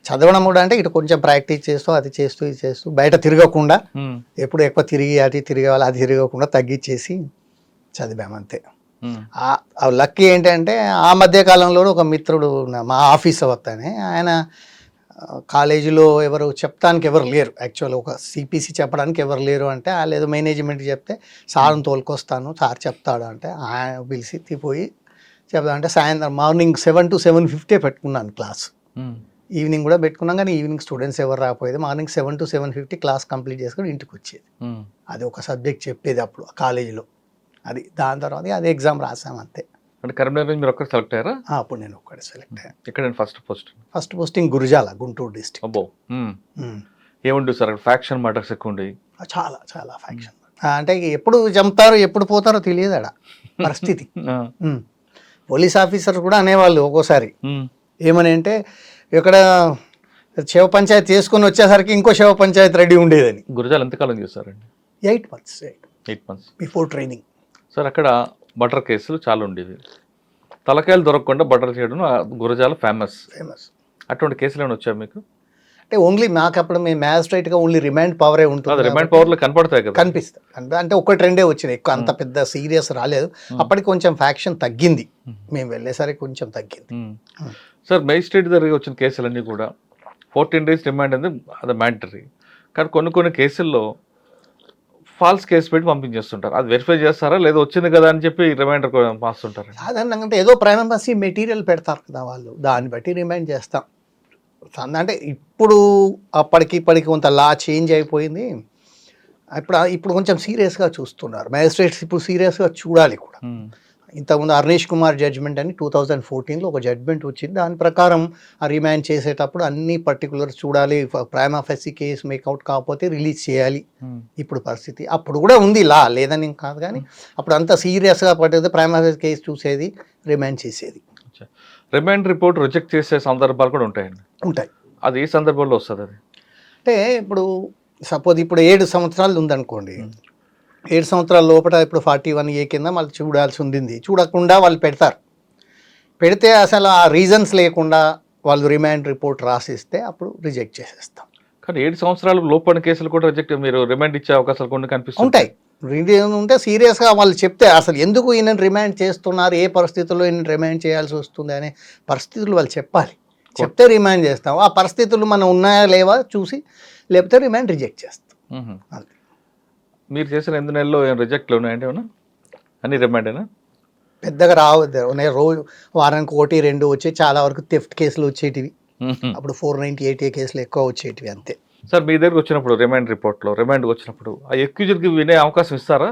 చదవడం కూడా అంటే ఇటు కొంచెం ప్రాక్టీస్ చేస్తూ అది చేస్తూ ఇది చేస్తూ బయట తిరగకుండా, ఎప్పుడు ఎక్కువ తిరిగి తిరగేవాళ్ళు అది తిరగకుండా తగ్గించేసి చదివాము అంతే. లక్కీ ఏంటంటే ఆ మధ్యకాలంలో ఒక మిత్రుడు మా ఆఫీస్ వస్తానే, ఆయన కాలేజీలో ఎవరు చెప్తానికి ఎవరు లేరు, యాక్చువల్ ఒక సిపిసి చెప్పడానికి ఎవరు లేరు అంటే, లేదు మేనేజ్మెంట్ చెప్తే సార్ని తోలుకొస్తాను, సార్ చెప్తాడు అంటే ఆయన పిలిచి తీపోయి చెప్తా అంటే, సాయంత్రం మార్నింగ్ 7 to 7:50 పెట్టుకున్నాను క్లాస్. ఈవినింగ్ కూడా పెట్టుకున్నాం, కానీ ఈవినింగ్ స్టూడెంట్స్ ఎవరు రాకపోయేది. మార్నింగ్ 7 to 7:50 క్లాస్ కంప్లీట్ చేసుకొని ఇంటికి వచ్చేది. అది ఒక సబ్జెక్ట్ చెప్పేది అప్పుడు కాలేజీలో. అది దాని తర్వాత అది ఎగ్జామ్ రాసాం అంతే. అంటే కరీంనగర్ మీరు ఒక్కరు సెలెక్ట్ అయ్యారా? అప్పుడు నేను ఒక్కడే సెలెక్ట్ అయ్యాను. ఇక్కడ first posting Gurajala, Guntur district. అబ్బో, ఏముంటుంది సార్ అక్కడ ఫ్యాక్షన్ మ్యాటర్స్ ఎక్కువ ఉండేవి? చాలా ఫ్యాక్షన్. అంటే ఎప్పుడు చంపుతారో ఎప్పుడు పోతారో తెలియదు అక్కడ పరిస్థితి. పోలీస్ ఆఫీసర్ కూడా అనేవాళ్ళు ఒక్కోసారి ఏమని అంటే, ఇక్కడ శివ పంచాయతీ చేసుకుని వచ్చేసరికి ఇంకో శివ పంచాయతీ రెడీ ఉండేదని. గురజాల ఎంతకాలం చేస్తారండి? 8 months 8 months before training. Sir అక్కడ బటర్ కేసులు చాలా ఉండేవి. తలకాయలు దొరకకుండా బటర్ చేయడం గురజాల ఫేమస్. అటువంటి కేసులు ఏమైనా వచ్చాయి మీకు? అంటే ఓన్లీ మాకు అప్పుడు మేము మ్యాజిస్ట్రేట్గా ఓన్లీ రిమాండ్ పవరే ఉంటుంది. రిమాండ్ పవర్లో కనపడతాయి కదా? కనిపిస్తాయి. అంటే ఒకటి రెండే వచ్చినాయి, ఎక్కువ అంత పెద్ద సీరియస్ రాలేదు. అప్పటికి కొంచెం ఫ్యాక్షన్ తగ్గింది, మేము వెళ్ళేసరికి కొంచెం తగ్గింది. సార్ మేజిస్ట్రేట్ దగ్గర వచ్చిన కేసులన్నీ కూడా 14 days రిమాండ్ అనేది అది మ్యాండటరీ. కానీ కొన్ని కేసుల్లో ఫాల్స్ కేసు పెట్టి పంపించేస్తుంటారు. అది వెరిఫై చేస్తారా లేదా వచ్చింది కదా అని చెప్పి రిమైండర్ మాస్తుంటారు? సాధారణంగా అంటే ఏదో ప్రైమసీ మెటీరియల్ పెడతారు కదా వాళ్ళు, దాన్ని బట్టి రిమైండ్ చేస్తాం. అంటే ఇప్పుడు అప్పటికి ఇప్పటికి కొంత లా చేంజ్ అయిపోయింది. ఇప్పుడు కొంచెం సీరియస్గా చూస్తున్నారు మ్యాజిస్ట్రేట్స్, ఇప్పుడు సీరియస్గా చూడాలి కూడా. ఇంతకుముందు అర్నేష్ కుమార్ జడ్జ్మెంట్ అని 2014లో ఒక జడ్జ్మెంట్ వచ్చింది. దాని ప్రకారం ఆ రిమాండ్ చేసేటప్పుడు అన్ని పర్టికులర్స్ చూడాలి. ప్రైమా ఫెసీ కేసు మేకౌట్ కాకపోతే రిలీజ్ చేయాలి. ఇప్పుడు పరిస్థితి అప్పుడు కూడా ఉంది, లా లేదని కాదు, కానీ అప్పుడు అంత సీరియస్గా పట్టేది ప్రైమా ఫెసీ కేసు చూసేది, రిమాండ్ చేసేది. రిమాండ్ రిపోర్ట్ రిజెక్ట్ చేసే సందర్భాలు కూడా ఉంటాయండి? ఉంటాయి. అది ఏ సందర్భంలో వస్తుంది? అది అంటే ఇప్పుడు సపోజ్ ఇప్పుడు 7 సంవత్సరాలు ఉందనుకోండి, 7 సంవత్సరాల లోపల ఇప్పుడు 41A కింద మళ్ళీ చూడాల్సి ఉంది. చూడకుండా వాళ్ళు పెడితే అసలు ఆ రీజన్స్ లేకుండా వాళ్ళు రిమాండ్ రిపోర్ట్ రాసిస్తే అప్పుడు రిజెక్ట్ చేసేస్తాం. కానీ 7 సంవత్సరాలు లోపల కేసులు కూడా రిజెక్ట్, మీరు రిమాండ్ ఇచ్చే అవకాశాలు కొన్ని కనిపిస్తాయి. ఉంటాయి. రీజన్ ఉంటే సీరియస్గా వాళ్ళు చెప్తే అసలు ఎందుకు ఈయన రిమాండ్ చేస్తున్నారు, ఏ పరిస్థితుల్లో ఈయన రిమాండ్ చేయాల్సి వస్తుంది అనే పరిస్థితులు వాళ్ళు చెప్పాలి. చెప్తే రిమాండ్ చేస్తాం. ఆ పరిస్థితులు మనం ఉన్నాయా లేవా చూసి, లేకపోతే రిమాండ్ రిజెక్ట్ చేస్తాం. అంతే. మీరు చేసిన 8 నెలల్లో ఏమైనా రిజెక్ట్లు ఉన్నాయంటే ఏమన్నా? అన్ని రిమాండేనా? పెద్దగా రావద్దు, రోజు వారానికి 1-2 వచ్చి, చాలా వరకు థెఫ్ట్ కేసులు వచ్చేటివి. అప్పుడు 498A కేసులు ఎక్కువ వచ్చేటివి, అంతే. సార్ మీ దగ్గరకు వచ్చినప్పుడు రిమాండ్ రిపోర్ట్లో రిమాండ్కి వచ్చినప్పుడు ఆ ఎక్యూజర్కి వినే అవకాశం ఇస్తారా?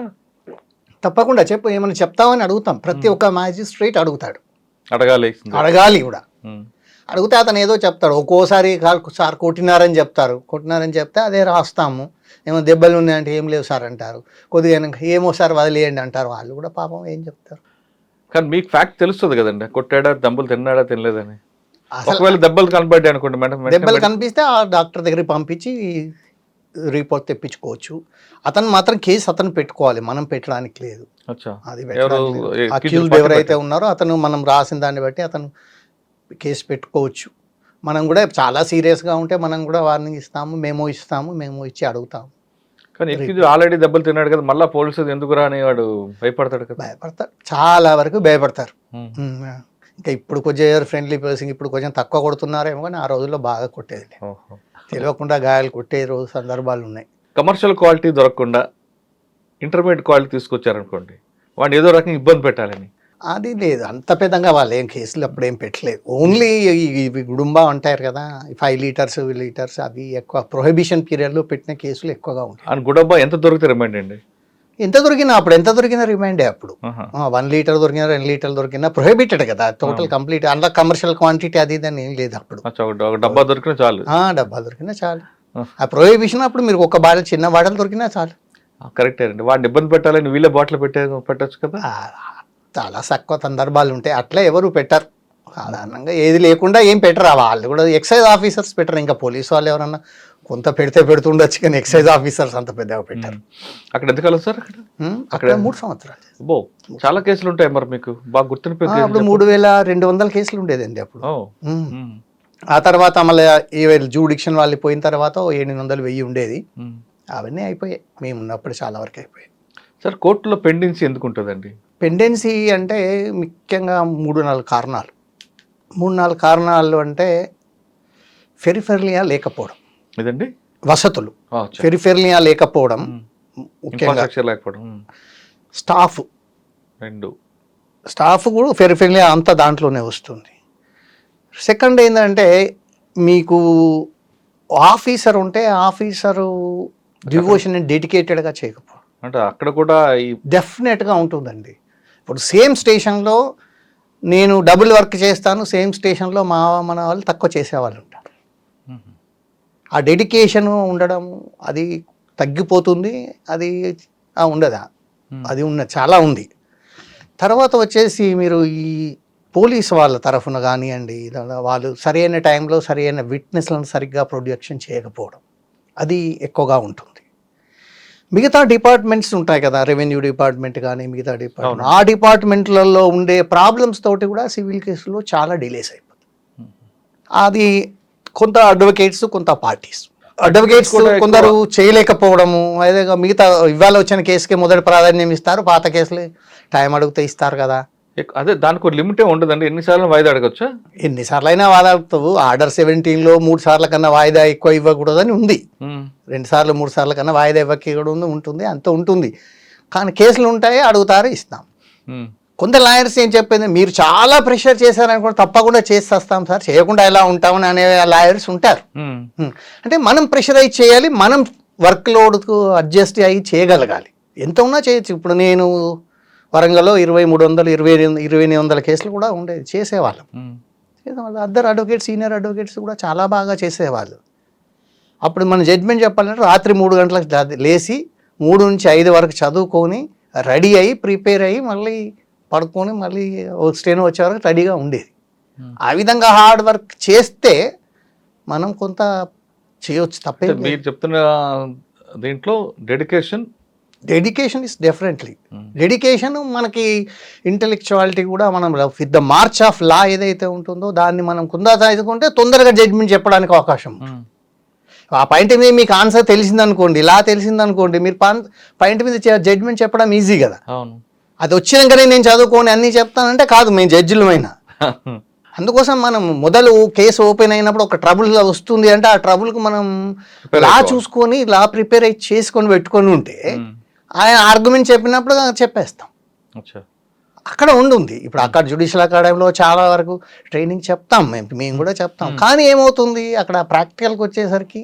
తప్పకుండా ఏమైనా చెప్తామని అడుగుతాం. ప్రతి ఒక్క మ్యాజిస్ట్రేట్ అడుగుతాడు, అడగాలి కూడా. అడిగితే అతను ఏదో చెప్తాడు. ఒక్కోసారి సార్ కొట్టినారని చెప్తే అదే రాస్తాము. ఏమో దెబ్బలు ఉన్నాయంటే ఏం లేవు సార్ అంటారు. కొద్దిగా ఏమో సార్ వదిలేయండి అంటారు. వాళ్ళు కూడా పాపం ఏం చెప్తారు. కానీ మీకు ఫ్యాక్ట్ తెలుస్తుంది కదండి, కొట్టాడా, దెబ్బలు తిన్నాడా తినలేదని. ఒకవేళ దెబ్బలు కనబడ్డాయి అనుకోండి మేడం, దెబ్బలు కనిపిస్తే ఆ డాక్టర్ దగ్గరికి పంపించి రిపోర్ట్ తెప్పించుకోవచ్చు. అతను మాత్రం కేసు అతను పెట్టుకోవాలి, మనం పెట్టడానికి లేదు. అది అక్యూజ్డ్ ఎవరైతే ఉన్నారో అతను, మనం రాసిన దాన్ని బట్టి అతను కేసు పెట్టుకోవచ్చు. మనం కూడా చాలా సీరియస్గా ఉంటే మనం కూడా వార్నింగ్ ఇస్తాము, మేము ఇచ్చి అడుగుతాము. కానీ ఆల్రెడీ దెబ్బలు తిన్నాడు కదా, మళ్ళీ పోలీసులు ఎందుకు రాని వాడు భయపడతాడు కదా? భయపడతారు, చాలా వరకు భయపడతారు. ఇంకా ఇప్పుడు కొంచెం ఫ్రెండ్లీ పర్సన్, ఇప్పుడు కొంచెం తక్కువ కొడుతున్నారేమో, కానీ ఆ రోజుల్లో బాగా కొట్టేది. తెలియకుండా గాయాలు కొట్టే రోజు సందర్భాలు ఉన్నాయి. కమర్షియల్ క్వాలిటీ దొరకకుండా ఇంటర్మీడియట్ క్వాలిటీ తీసుకొచ్చారనుకోండి, వాడిని ఏదో రకంగా ఇబ్బంది పెట్టాలని. అది లేదు, అంత పెద్దగా వాళ్ళు ఏం కేసులు అప్పుడు ఏం పెట్టలేదు. ఓన్లీ ఇవి గుడుంబా అంటారు కదా, 5 లీటర్స్ అవి ఎక్కువ ప్రొహిబిషన్ పీరియడ్లో పెట్టిన కేసులు ఎక్కువగా ఉంటాయి. గుడబ్బా ఎంత దొరికితే రిమైండ్ అండి? ఎంత దొరికినా రిమైండే. అప్పుడు 1 లీటర్ దొరికినా 2 లీటర్లు దొరికినా ప్రొహిబిటెడ్ కదా, టోటల్ కంప్లీట్. అందులో కమర్షియల్ క్వాంటిటీ అది ఇదని ఏం లేదు అప్పుడు. డబ్బా దొరికినా చాలు. డబ్బా దొరికినా చాలు. ఆ ప్రొహిబిషన్ అప్పుడు మీరు ఒక బాటిల్, చిన్న బాటిల్ దొరికినా చాలు. కరెక్టే అండి. వాడిని ఇబ్బంది పెట్టాలని వీళ్ళే బాటిల్ పెట్టచ్చు కదా. చాలా తక్కువ సందర్భాలు ఉంటాయి, అట్లా ఎవరు పెట్టరు. సాధారణంగా ఏది లేకుండా ఏం పెట్టరు. వాళ్ళు కూడా ఎక్సైజ్ ఆఫీసర్స్ పెట్టరు. ఇంకా పోలీసు వాళ్ళు ఎవరన్నా కొంత పెడుతుండొచ్చు, కానీ ఎక్సైజ్ ఆఫీసర్స్ అంత పెద్దగా పెట్టారు. అక్కడ ఎంతకాలం సార్? అక్కడ 3 సంవత్సరాలు. చాలా కేసులు ఉంటాయి మరి మీకు బాగా గుర్తునిపోయి. అప్పుడు 3200 కేసులు ఉండేదండి అప్పుడు. ఆ తర్వాత మళ్ళీ జూడిక్షన్ వాళ్ళు పోయిన తర్వాత 800-1000 ఉండేది. అవన్నీ అయిపోయాయి, మేము ఉన్నప్పుడు చాలా వరకు అయిపోయాయి. సార్ కోర్టులో పెండెన్సీ ఎందుకు ఉంటుందండి? పెండెన్సీ అంటే ముఖ్యంగా 3-4 కారణాలు. 3-4 కారణాలు అంటే ఫెరిఫెర్లియా లేకపోవడం, ఇదండి వసతులు, ఫెరిఫెర్లియా లేకపోవడం, ముఖ్యంగా లేకపోవడం, స్టాఫ్ కూడా ఫెరిఫెర్లియా అంతా దాంట్లోనే వస్తుంది. సెకండ్ ఏంటంటే మీకు ఆఫీసర్ ఉంటే ఆఫీసరు డివోషన్ డెడికేటెడ్గా చేయకపోవడం, అంటే అక్కడ కూడా డెఫినెట్గా ఉంటుందండి. ఇప్పుడు సేమ్ స్టేషన్లో నేను డబుల్ వర్క్ చేస్తాను, సేమ్ స్టేషన్లో మన వాళ్ళు తక్కువ చేసేవాళ్ళు ఉంటారు. ఆ డెడికేషన్ ఉండడం అది తగ్గిపోతుంది, అది ఉండదా, అది చాలా ఉంది. తర్వాత వచ్చేసి మీరు ఈ పోలీసు వాళ్ళ తరఫున కానివ్వండి, వాళ్ళు సరైన టైంలో సరైన విట్నెస్లను సరిగ్గా ప్రొడక్షన్ చేయకపోవడం, అది ఎక్కువగా ఉంటుంది. మిగతా డిపార్ట్మెంట్స్ ఉంటాయి కదా, రెవెన్యూ డిపార్ట్మెంట్ కానీ మిగతా డిపార్ట్మెంట్, ఆ డిపార్ట్మెంట్లలో ఉండే ప్రాబ్లమ్స్ తోటి కూడా సివిల్ కేసులో చాలా డిలేస్ అయిపోతుంది. అది కొంత అడ్వకేట్స్, కొంత పార్టీస్. అడ్వకేట్స్ కొందరు చేయలేకపోవడము, అదే మిగతా ఇవాళ వచ్చిన కేసుకే మొదటి ప్రాధాన్యం ఇస్తారు, పాత కేసులు టైం అడిగితే ఇస్తారు కదా. అదే దానికి లిమిటే ఉండదండి, ఎన్నిసార్లు వాయిదా అడగచ్చా? ఎన్నిసార్లు అయినా వాయిదా అడుగుతావు. ఆర్డర్ 17లో 3 సార్ల కన్నా వాయిదా ఎక్కువ ఇవ్వకూడదని ఉంది. 2 సార్లు 3 సార్ల కన్నా వాయిదా ఇవ్వకూడదు ఉంటుంది, అంత ఉంటుంది. కానీ కేసులు ఉంటాయి, అడుగుతారు, ఇస్తాం. కొంత లాయర్స్ ఏం చెప్పింది, మీరు చాలా ప్రెషర్ చేశారనుకోండి తప్పకుండా చేస్తాం సార్, చేయకుండా ఎలా ఉంటామని అనే లాయర్స్ ఉంటారు. అంటే మనం ప్రెషరైజ్ చేయాలి, మనం వర్క్ లోడ్కు అడ్జస్ట్ అయ్యి చేయగలగాలి. ఎంత ఉన్నా చేయొచ్చు. ఇప్పుడు నేను వరంగల్లో 2300, 2800 కేసులు కూడా ఉండేది, చేసేవాళ్ళం. అద్దరు అడ్వకేట్స్, సీనియర్ అడ్వకేట్స్ కూడా చాలా బాగా చేసేవాళ్ళు. అప్పుడు మన జడ్జిమెంట్ చెప్పాలంటే రాత్రి 3 గంటలకు లేచి 3 నుంచి 5 వరకు చదువుకొని రెడీ అయ్యి ప్రిపేర్ అయ్యి మళ్ళీ పడుకొని మళ్ళీ స్టేన్ వచ్చే వరకు రెడీగా ఉండేది. ఆ విధంగా హార్డ్ వర్క్ చేస్తే మనం కొంత చేయొచ్చు, తప్పే. మీరు చెప్తున్న దీంట్లో డెడికేషన్ ఇస్ డెఫినెట్లీ డెడికేషన్. మనకి ఇంటెలెక్చువాలిటీ కూడా మనం with the March of law ఏదైతే ఉంటుందో దాన్ని మనం కొనసాగించుకుంటే తొందరగా జడ్జిమెంట్ చెప్పడానికి అవకాశం. ఆ పాయింట్ మీద మీకు ఆన్సర్ తెలిసిందనుకోండి, లా తెలిసిందనుకోండి, మీరు పాయింట్ మీద జడ్జిమెంట్ చెప్పడం ఈజీ కదా. అది వచ్చినాకనే నేను చదువుకొని అన్నీ చెప్తానంటే కాదు, మేము జడ్జిలమైనా. అందుకోసం మనం మొదలు కేసు ఓపెన్ అయినప్పుడు ఒక ట్రబుల్ వస్తుంది అంటే ఆ ట్రబుల్కి మనం లా చూసుకొని లా ప్రిపేర్ అయ్యి చేసుకొని పెట్టుకొని ఉంటే ఆయన ఆర్గ్యుమెంట్ చెప్పినప్పుడు చెప్పేస్తాం. అక్కడ ఉంటుంది. ఇప్పుడు అక్కడ జ్యుడిషియల్ అకాడమీలో చాలా వరకు ట్రైనింగ్ చెప్తాం, మేము కూడా చెప్తాం. కానీ ఏమవుతుంది, అక్కడ ప్రాక్టికల్కి వచ్చేసరికి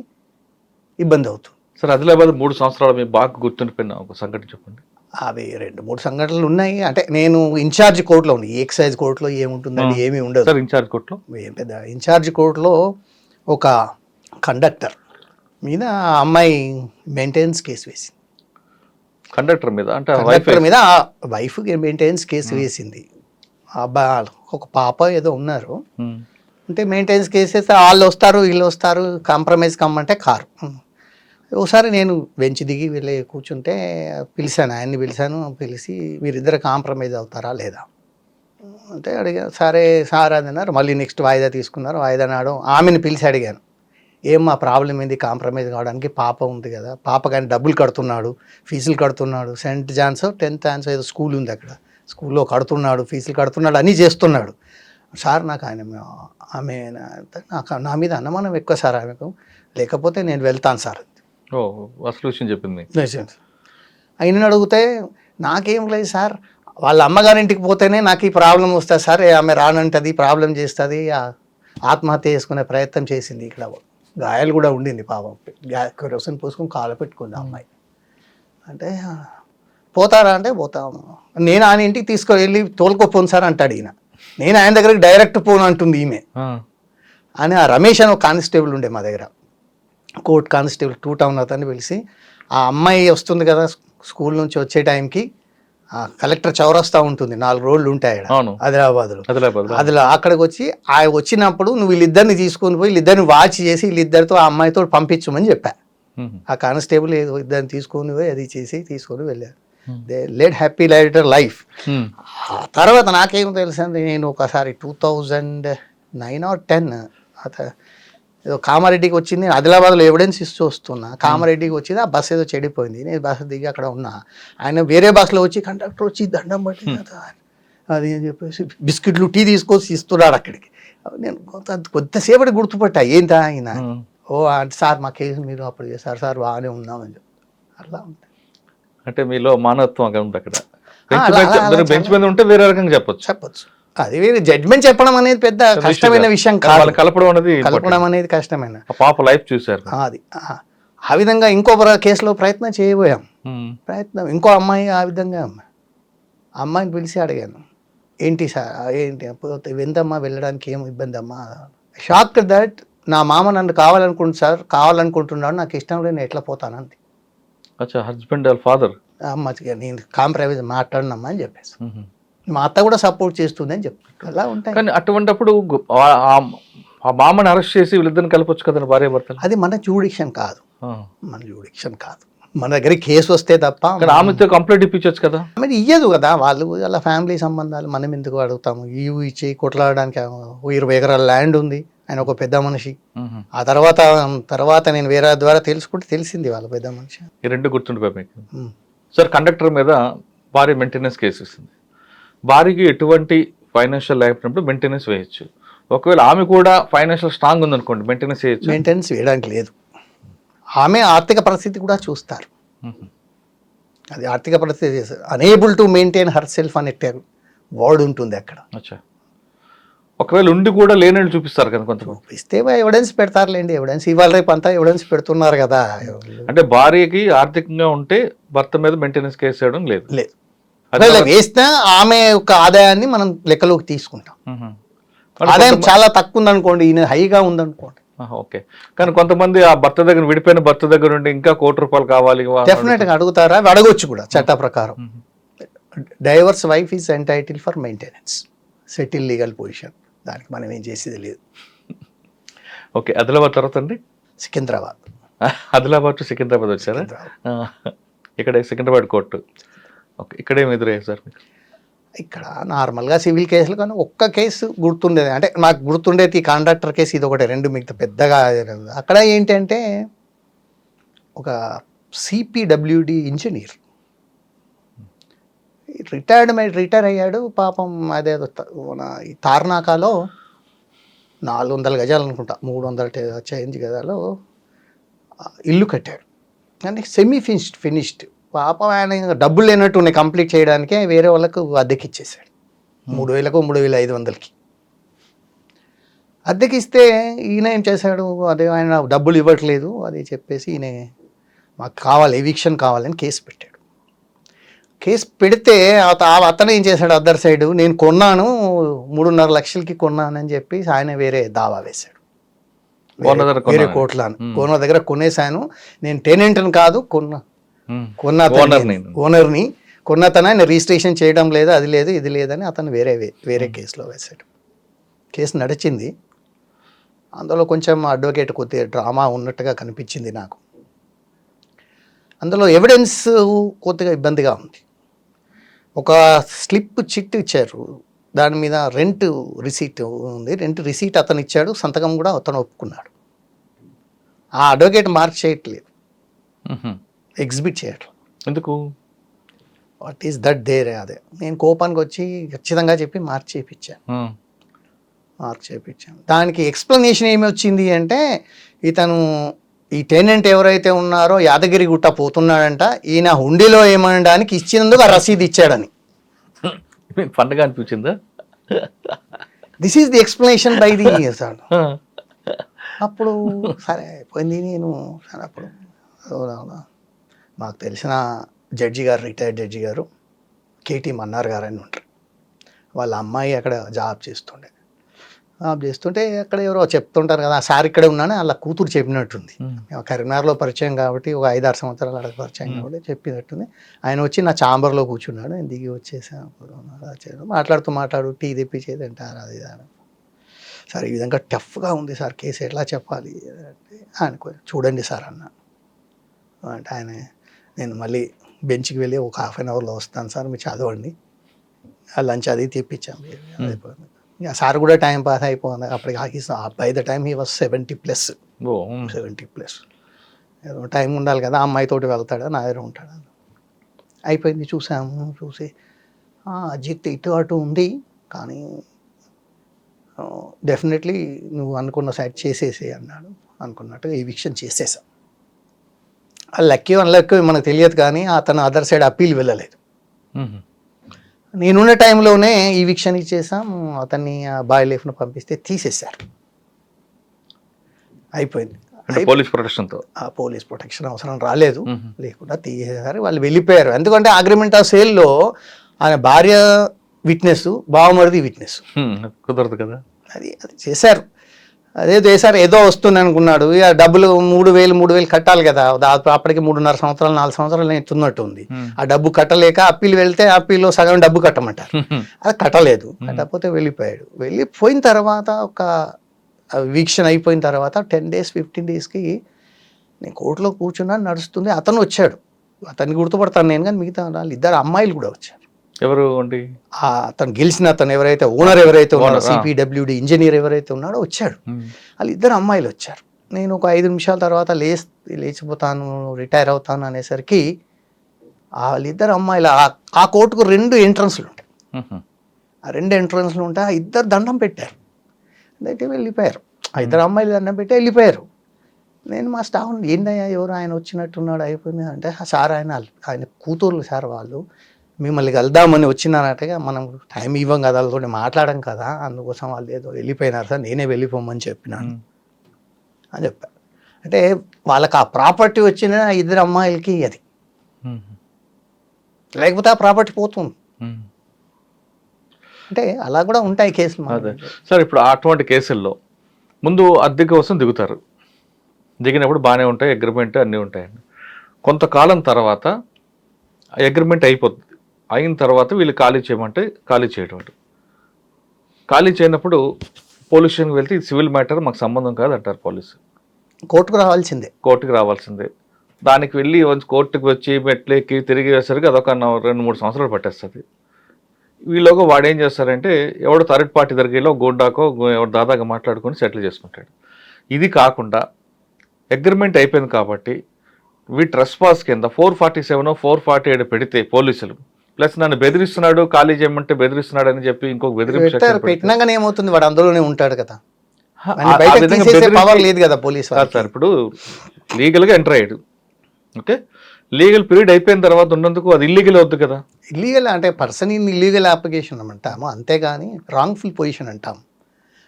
ఇబ్బంది అవుతుంది. సార్, ఆదిలాబాద్ 3 సంవత్సరాలు మీకు బాగా గుర్తుండిపోయిన ఒక సంఘటన చెప్పండి. అవి 2-3 సంఘటనలు ఉన్నాయి. అంటే నేను ఇన్ఛార్జ్ కోర్టులో ఉంది, ఎక్సైజ్ కోర్టులో ఏముంటుందండి, ఏమీ ఉండదు. సార్, ఇన్ఛార్జ్ కోర్టులో ఏం పెద్ద ఇన్ఛార్జ్ కోర్టులో ఒక కండక్టర్ మీద అమ్మాయి మెయింటెనెన్స్ కేసు వేసింది. కండక్టర్ మీద అంటే కండక్టర్ మీద వైఫ్ మెయింటెనెన్స్ కేసు వేసింది. అబ్బాయి ఒక పాప ఏదో ఉన్నారు. అంటే మెయింటెనెన్స్ కేసు వేస్తే వాళ్ళు వస్తారు వీళ్ళు వస్తారు, కాంప్రమైజ్ కమ్మంటే కారు. ఒకసారి నేను బెంచ్ దిగి వెళ్ళి కూర్చుంటే పిలిచాను, ఆయన్ని పిలిచి మీరిద్దరు కాంప్రమైజ్ అవుతారా లేదా అంటే అడిగా. సరే సార్ అని అన్నారు. మళ్ళీ నెక్స్ట్ వాయిదా తీసుకున్నారు. వాయిదా నాడు ఆమెను పిలిచి అడిగాను, ఏం మా ప్రాబ్లం ఏంది కాంప్రమైజ్ కావడానికి, పాప ఉంది కదా, పాప కానీ డబ్బులు కడుతున్నాడు, ఫీజులు కడుతున్నాడు, సెంట్ జాన్స్ 10th ఆన్స్ ఏదో స్కూల్ ఉంది అక్కడ, స్కూల్లో కడుతున్నాడు, ఫీజులు కడుతున్నాడు, అన్నీ చేస్తున్నాడు సార్. నాకు ఆమె నాకు నా మీద అనుమానం ఎక్కువ సార్ ఆమెకు, లేకపోతే నేను వెళ్తాను సార్. చెప్పింది. ఆయన అడిగితే నాకేం లేదు సార్, వాళ్ళ అమ్మగారింటికి పోతేనే నాకు ఈ ప్రాబ్లం వస్తుంది సార్, ఆమె రానంటది, ప్రాబ్లం చేస్తుంది, ఆత్మహత్య చేసుకునే ప్రయత్నం చేసింది, ఇక్కడ గాయాలు కూడా ఉండింది పాపం, కెరోసిన్ పోసుకొని కాలు పెట్టుకుంది అమ్మాయి అంటే. పోతారా అంటే పోతాము. నేను ఆయన ఇంటికి తీసుకువెళ్ళి తోలుకోపోను సార్ అంటాడు ఈయన. నేను ఆయన దగ్గరికి డైరెక్ట్ పోను అంటుంది ఈమె అని. ఆ రమేష్ అని ఒక కానిస్టేబుల్ ఉండే మా దగ్గర, కోర్ట్ కానిస్టేబుల్ 2 టౌన్ అతన్ని పిలిచి, ఆ అమ్మాయి వస్తుంది కదా స్కూల్ నుంచి వచ్చే టైంకి కలెక్టర్ చౌరస్తా ఉంటుంది, 4 రోడ్లు ఉంటాయి ఆదిలాబాద్లో. అక్కడికి వచ్చి వచ్చినప్పుడు నువ్వు వీళ్ళిద్దరిని తీసుకొని పోయి వీళ్ళిద్దరిని వాచ్ చేసి వీళ్ళిద్దరితో ఆ అమ్మాయితో పంపించమని చెప్పా. ఆ కానిస్టేబుల్ ఏదో ఇద్దరిని తీసుకొని పోయి అది చేసి తీసుకొని వెళ్ళారు. They led happy life. తర్వాత నాకేం తెలిసింది, నేను ఒకసారి 2009 or 10 ఏదో కామారెడ్డికి వచ్చింది, ఆదిలాబాద్లో ఎవిడెన్స్ ఇస్తూ వస్తున్నా, కామారెడ్డికి వచ్చింది, ఆ బస్సు ఏదో చెడిపోయింది, నేను బస్సు దిగి అక్కడ ఉన్నా, ఆయన వేరే బస్సులో వచ్చి కండక్టర్ వచ్చి దండం పట్టి అది అని చెప్పేసి బిస్కెట్లు టీ తీసుకొచ్చి ఇస్తున్నాడు అక్కడికి. నేను కొద్దిసేపటి గుర్తుపట్టా ఏంటా ఆయన. ఓ అంటే సార్ మా కేసు మీరు అప్పుడు చేశారు సార్, బాగానే ఉన్నామని చెప్పి. అట్లా ఉంటుంది. అంటే మీలో మానవత్వం ఉంది అక్కడ. బెంచ్ మీద ఉంటే వేరే రకంగా చెప్పొచ్చు. అది వేరే జడ్జ్మెంట్ చెప్పడం అనేది పెద్ద కష్టమైన విషయం కాదు, కలపడం అనేది కష్టమైన. పాప లైఫ్ చూసారు అది. ఆ విధంగా ఇంకో కేసులో ప్రయత్నం చేయబోయాం. ఇంకో అమ్మాయి ఆ విధంగా అమ్మాయిని పిలిచి అడిగాను, ఏంటి సార్ ఏంటి ఎంతమ్మా వెళ్ళడానికి ఏం ఇబ్బంది అమ్మా. షాక్ దట్ నా మామ నన్ను కావాలనుకుంటున్నాడు, నాకు ఇష్టం లేదు, నేను ఎట్లా పోతానంది. హస్బెండ్ ఫాదర్ నేను కాంప్రమైజ్ మాట్లాడినమ్మా అని చెప్పేసి. మా అత్త కూడా సపోర్ట్ చేస్తుంది అని చెప్తారు. అలా ఉంటాయి. కానీ అటువంటిప్పుడు ఆ మామని అరెస్ట్ చేసి వీళ్ళిద్దరిని కలపొచ్చు కదా భార్య భర్తలు. అది మన జ్యూడిక్షన్ కాదు, మన జ్యూడిక్షన్ కాదు. మన దగ్గర కేసు వస్తే తప్ప ఆమెతో కంప్లైంట్ ఇప్పించచ్చు కదా. మరి ఇయ్యదు కదా వాళ్ళు, అలా ఫ్యామిలీ సంబంధాలు మనం ఎందుకు అడుగుతాము? ఇచ్చి కొట్లాడడానికి 20 ఎకరాల ల్యాండ్ ఉంది, ఆయన ఒక పెద్ద మనిషి. ఆ తర్వాత నేను వేరే ద్వారా తెలుసుకుంటే తెలిసింది వాళ్ళ పెద్ద మనిషి. ఈ రెండు గుర్తుండిపోయి మీకు. సార్, కండక్టర్ మీద భార్య మెయింటెనెన్స్ కేసు ఇస్తుంది. భార్యకి ఎటువంటి ఫైనాన్షియల్ లేకపోయినప్పుడు మెయింటెనెన్స్ వేయచ్చు. ఒకవేళ ఆమె కూడా ఫైనాన్షియల్ స్ట్రాంగ్ ఉందనుకోండి, మెయింటెనెన్స్ వేయచ్చు. మెయింటెనెన్స్ వేయడానికి లేదు, ఆమె ఆర్థిక పరిస్థితి కూడా చూస్తారు. అది ఆర్థిక పరిస్థితి unable to maintain her self అనే వర్డ్ ఉంటుంది అక్కడ. ఒకవేళ ఉండి కూడా లేనట్టు చూపిస్తారు కదా కొంతమంది. చూపిస్తే ఎవిడెన్స్ పెడతారులేండి, ఎవిడెన్స్ ఇవాళ రేపు అంతా ఎవిడెన్స్ పెడుతున్నారు కదా. అంటే భార్యకి ఆర్థికంగా ఉంటే భర్త మీద మెయింటెనెన్స్ కేసు వేయడం లేదు. వేసినా ఆమె యొక్క ఆదాయాన్ని మనం లెక్కలోకి తీసుకుంటాం. ఆదాయం చాలా తక్కువ ఉందనుకోండి, ఈయన హైగా ఉందనుకోండి. ఓకే, కానీ కొంతమంది ఆ భర్త దగ్గర విడిపోయిన భర్త దగ్గర నుండి ఇంకా ₹1,00,00,000 కావాలి, డెఫినెట్ గా అడుగుతారా? అడగొచ్చు కూడా చట్ట ప్రకారం. Divorce wife is entitle for maintenance, settle legal position. దానికి మనం ఏం చేసేది లేదు. ఓకే, ఆదిలాబాద్ తర్వాత అండి సికింద్రాబాద్. ఆదిలాబాద్ టు సికింద్రాబాద్ వచ్చారా? ఇక్కడ సికింద్రాబాద్ కోర్టు. ఓకే, ఇక్కడేం ఎదురయ్యారు సార్ మీకు? ఇక్కడ నార్మల్గా సివిల్ కేసులు, కానీ ఒక్క కేసు గుర్తుండేది, అంటే నాకు గుర్తుండేది ఈ కాంట్రాక్టర్ కేసు, ఇది ఒకటి. రెండు మిగతా పెద్దగా అక్కడ ఏంటంటే ఒక సిపిడబ్ల్యూడి ఇంజనీర్ రిటైర్ అయ్యాడు పాపం. అదేదో మన ఈ తార్నాకాలో 400 గజాలు అనుకుంటా, 300 చేంజ్ గజాలు ఇల్లు కట్టాడు. కానీ సెమీ ఫినిష్డ్. పాపం ఆయన డబ్బులు లేనట్టు ఉన్నాయి కంప్లీట్ చేయడానికే, వేరే వాళ్ళకు అద్దెకి ఇచ్చేసాడు. 3,000 3,500కి అద్దెకిస్తే ఈయన ఏం చేశాడు, అదే ఆయన డబ్బులు ఇవ్వట్లేదు అది చెప్పేసి ఈయన మాకు కావాలి, ఎవిక్షన్ కావాలని కేసు పెట్టాడు. కేసు పెడితే అతను ఏం చేశాడు, అదర్ సైడ్, నేను కొన్నాను 3.5 లక్షలకి కొన్నానని చెప్పి ఆయన వేరే దావా వేశాడు. వేరే కోర్టులను ఓనర్ దగ్గర కొనేశాను, నేను టెనెంట్ని కాదు, ఓనర్ని కొన్నతన ఆయన రిజిస్ట్రేషన్ చేయడం లేదు, అది లేదు ఇది లేదని అతను వేరే కేసులో వేశాడు. కేసు నడిచింది. అందులో కొంచెం అడ్వకేట్ కొద్దిగా డ్రామా ఉన్నట్టుగా కనిపించింది నాకు. అందులో ఎవిడెన్స్ కొద్దిగా ఇబ్బందిగా ఉంది. ఒక స్లిప్ చిట్ ఇచ్చారు, దాని మీద రెంట్ రిసీట్ ఉంది. రెంట్ రిసీట్ అతను ఇచ్చాడు, సంతకం కూడా అతను ఒప్పుకున్నాడు. ఆ అడ్వకేట్ మార్క్ చేయట్లేదు, ఎగ్జిబిట్ చేయట్లేదు. ఎందుకు? What is that there? అదే నేను కోపానికి వచ్చి ఖచ్చితంగా చెప్పి మార్క్ చేయించాను. దానికి ఎక్స్ప్లెనేషన్ ఏమి వచ్చింది అంటే, ఇతను ఈ టెనెంట్ ఎవరైతే ఉన్నారో యాదగిరి గుట్ట పోతున్నాడంట, ఈయన హుండీలో ఏమనడానికి ఇచ్చినందుకు ఆ రసీదు ఇచ్చాడని. పండుగ అనిపించిందా? This is the explanation by the sir. అప్పుడు సరే అయిపోయింది. నేను సరే అప్పుడు మాకు తెలిసిన జడ్జి గారు, రిటైర్డ్ జడ్జి గారు, కేటీ మన్నార్ గారు అని ఉంటారు. వాళ్ళ అమ్మాయి అక్కడ జాబ్ చేస్తుంటే అక్కడ ఎవరో చెప్తుంటారు కదా, సార్ ఇక్కడే ఉన్నాను, అలా కూతురు చెప్పినట్టుంది. కరీంనగర్లో పరిచయం కాబట్టి, ఒక 5-6 సంవత్సరాలు అక్కడ పరిచయం కాబట్టి చెప్పినట్టుంది. ఆయన వచ్చి నా ఛాంబర్లో కూర్చున్నాడు, నేను దిగి వచ్చేసాను. మాట్లాడుతూ టీ తెప్పించేది అంటారు, అది అని. సార్ ఈ విధంగా టఫ్గా ఉంది సార్ కేసు, ఎట్లా చెప్పాలి అంటే ఆయన చూడండి సార్ అన్న. అంటే ఆయన, నేను మళ్ళీ బెంచ్కి వెళ్ళి ఒక 1/2 అవర్లో వస్తాను సార్, మీరు చదవండి. ఆ లంచ్ అది తెప్పించాము. అయిపోయింది. సార్ కూడా టైం పాస్ అయిపోయింది అప్పటికి. By the time he was 70+. 70+. ఏదో టైం ఉండాలి కదా, అమ్మాయితోటి వెళ్తాడా, నా దగ్గర ఉంటాడా. అయిపోయింది. చూసి అజిత్ ఇటు అటు ఉంది, కానీ డెఫినెట్లీ నువ్వు అనుకున్న సైడ్ చేసేసి అన్నాడు. అనుకున్నట్టుగా ఎవిక్షన్ చేసేసాం. లక్కీ అన్లక్కీ మనకు తెలియదు, కానీ అతను అదర్ సైడ్ అప్పీల్ వెళ్ళలేదు. నేనున్న టైంలోనే ఈవిక్షన్ ఇచ్చేసాం. అతన్ని బాయ్ లైఫ్ను పంపిస్తే తీసేశారు. అయిపోయింది. పోలీస్ ప్రొటెక్షన్తో పోలీస్ ప్రొటెక్షన్ అవసరం రాలేదు, లేకుండా తీసేశారు. వాళ్ళు వెళ్ళిపోయారు. ఎందుకంటే అగ్రిమెంట్ ఆఫ్ సేల్లో ఆయన భార్య విట్నెస్, బావమరిది విట్నెస్, కుదరదు కదా. అది చేశారు. అదే దేశారు ఏదో వస్తుంది అనుకున్నాడు, ఇక డబ్బులు 3,000 కట్టాలి కదా, అప్పటికి 3.5 సంవత్సరాలు 4 సంవత్సరాలు ఎత్తున్నట్టు ఉంది. ఆ డబ్బు కట్టలేక అప్పీలు వెళ్తే అప్పీల్లో సగం డబ్బు కట్టమంటారు, అది కట్టలేదు. కట్టకపోతే వెళ్ళిపోయిన తర్వాత ఒక వీక్షణ అయిపోయిన తర్వాత 10 days 15 daysకి నేను కోర్టులో కూర్చున్నాను, నడుస్తుంది. అతను వచ్చాడు, అతన్ని గుర్తుపడతాను నేను, కానీ మిగతా వాళ్ళు 2 అమ్మాయిలు కూడా వచ్చారు. ఎవరు అండి? అతను గెలిచిన అతను ఎవరైతే ఓనర్ ఎవరైతే ఉన్నాడో, సిపిడబ్ల్యూడి ఇంజనీర్ ఎవరైతే ఉన్నాడో వచ్చాడు. వాళ్ళు 2 అమ్మాయిలు వచ్చారు. నేను ఒక 5 నిమిషాల తర్వాత లేచిపోతాను, రిటైర్ అవుతాను అనేసరికి వాళ్ళిద్దరు అమ్మాయిలు ఆ కోర్టుకు 2 ఎంట్రన్స్లు ఉంటాయి. ఆ 2 ఎంట్రన్స్లు ఉంటాయి. ఆ 2 దండం పెట్టారు, అయితే వెళ్ళిపోయారు. ఆ 2 అమ్మాయిలు దండం పెట్టి వెళ్ళిపోయారు. నేను మా స్టాఫ్ ఏంటయ్యా ఎవరు ఆయన వచ్చినట్టున్నాడు అయిపోయింది అంటే, సార్ ఆయన కూతుర్లు సార్, వాళ్ళు మిమ్మల్ని కలుద్దామని వచ్చినానట్టుగా, మనం టైం ఇవ్వం కదా, వాళ్ళతో మాట్లాడడం కదా, అందుకోసం వాళ్ళు ఏదో వెళ్ళిపోయినారు సార్, నేనే వెళ్ళిపోమని చెప్పినాను అని చెప్పారు. అంటే వాళ్ళకి ఆ ప్రాపర్టీ వచ్చిన 2 అమ్మాయిలకి అది, లేకపోతే ఆ ప్రాపర్టీ పోతుంది. అంటే అలా కూడా ఉంటాయి కేసులు. సార్ ఇప్పుడు అటువంటి కేసుల్లో ముందు అద్దె కోసం దిగుతారు, దిగినప్పుడు బాగానే ఉంటాయి, అగ్రిమెంట్ అన్నీ ఉంటాయండి. కొంతకాలం తర్వాత అగ్రిమెంట్ అయిపోతుంది, అయిన తర్వాత వీళ్ళు ఖాళీ చేయమంటే ఖాళీ చేయడం. ఖాళీ చేయనప్పుడు పోలీస్ స్టేషన్కి వెళ్తే ఇది సివిల్ మ్యాటర్, మాకు సంబంధం కాదు అంటారు పోలీసు. కోర్టుకు రావాల్సిందే. దానికి వెళ్ళి కోర్టుకు వచ్చి మెట్లెక్కి తిరిగి వేసరికి అదొక 2-3 సంవత్సరాలు పట్టేస్తుంది. వీళ్ళగా వాడు ఏం చేస్తారంటే, ఎవడో థర్డ్ పార్టీ దగ్గరలో గోండాకో ఎవడు దాదాగా మాట్లాడుకొని సెటిల్ చేసుకుంటాడు. ఇది కాకుండా అగ్రిమెంట్ అయిపోయింది కాబట్టి ట్రెస్పాస్ కింద 447 447 పెడితే పోలీసులు, ప్లస్ నన్ను బెదిరిస్తున్నాడు, ఖాళీ చేయమంటే బెదిరిస్తున్నాడు అని చెప్పి ఇంకొక బెదిరింపు పెట్టినాగానే ఏమవుతుంది, వాడు అందులోనే ఉంటాడు కదా, లేదు కదా పోలీసు సార్. ఇప్పుడు లీగల్గా ఎంటర్ అయ్యాడు, ఓకే, లీగల్ పీరియడ్ అయిపోయిన తర్వాత ఉన్నందుకు అది ఇల్లీగల్ అవుతుంది కదా. ఇల్లీగల్ అంటే పర్సన్ ఇన్ ఇల్లీగల్ అప్లికేషన్ అంటాము, అంతేగాని రాంగ్ఫుల్ పొజిషన్ అంటాం.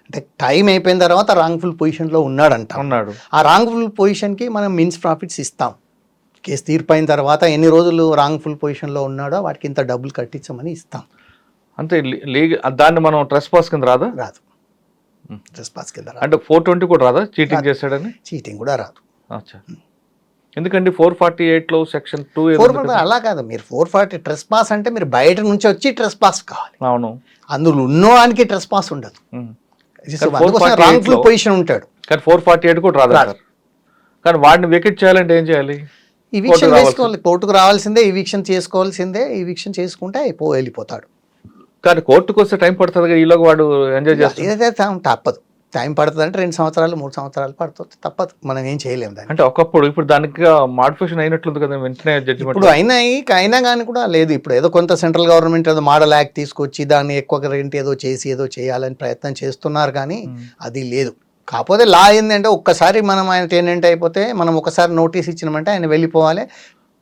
అంటే టైం అయిపోయిన తర్వాత రాంగ్ఫుల్ పొజిషన్లో ఉన్నాడు. ఆ రాంగ్ఫుల్ పొజిషన్కి మనం మీన్స్ ప్రాఫిట్స్ ఇస్తాం. కేసు తీర్పు అయిన తర్వాత ఎన్ని రోజులు రాంగ్ఫుల్ పొజిషన్లో ఉన్నాడో వాటికి ఇంత డబ్బులు కట్టించమని ఇస్తాం. అంతే, దాన్ని మనం ట్రెస్పాస్ కింద రాదు. ట్రెస్పాస్ కింద అంటే 420 కూడా రాదా, చీటింగ్ చేశాడని? చీటింగ్ కూడా రాదు. ఎందుకండి 448లో సెక్షన్ 2 అలా కాదు, మీరు 440 ట్రెస్పాస్ అంటే మీరు బయట నుంచి వచ్చి ట్రెస్పాస్ కావాలి. అవును, అందులో ఉన్నవానికి ట్రెస్పాస్ ఉండదు, రాంగ్ఫుల్ పొజిషన్ ఉంటాడు. కానీ 448 కూడా రాదు. కానీ వాడిని వికెట్ చేయాలంటే ఏం చేయాలి? ఈవిక్షన్ చేసుకోవాలి, కోర్టుకు రావాల్సిందే, ఈవిక్షన్ చేసుకోవాల్సిందే. ఈవిక్షన్ చేసుకుంటే వెళ్ళిపోతాడు. కానీ కోర్టుకు వస్తే టైం పడుతుంది, ఈలోగా వాడు ఎంజాయ్ చేస్తాడు. తప్పదు, టైం పడుతుంది అంటే 2 సంవత్సరాలు 3 సంవత్సరాలు పడుతుంది, తప్పదు, మనం ఏం చేయలేము దాన్ని. అంటే ఒకప్పుడు, ఇప్పుడు దానికి మాడిఫికేషన్ అయినట్లుంది కదా వెంటనే జడ్జిమెంట్. ఇప్పుడు అయినా కానీ కూడా లేదు. ఇప్పుడు ఏదో కొంత సెంట్రల్ గవర్నమెంట్ ఏదో మోడల్ యాక్ట్ తీసుకొచ్చి దాన్ని ఎక్కువ రెంట్ ఏదో చేయాలని ప్రయత్నం చేస్తున్నారు, కానీ అది లేదు. కాకపోతే లా ఏంటంటే ఒక్కసారి మనం ఆయన టెనెంట్ అయిపోతే, మనం ఒకసారి నోటీస్ ఇచ్చినామంటే ఆయన వెళ్ళిపోవాలి,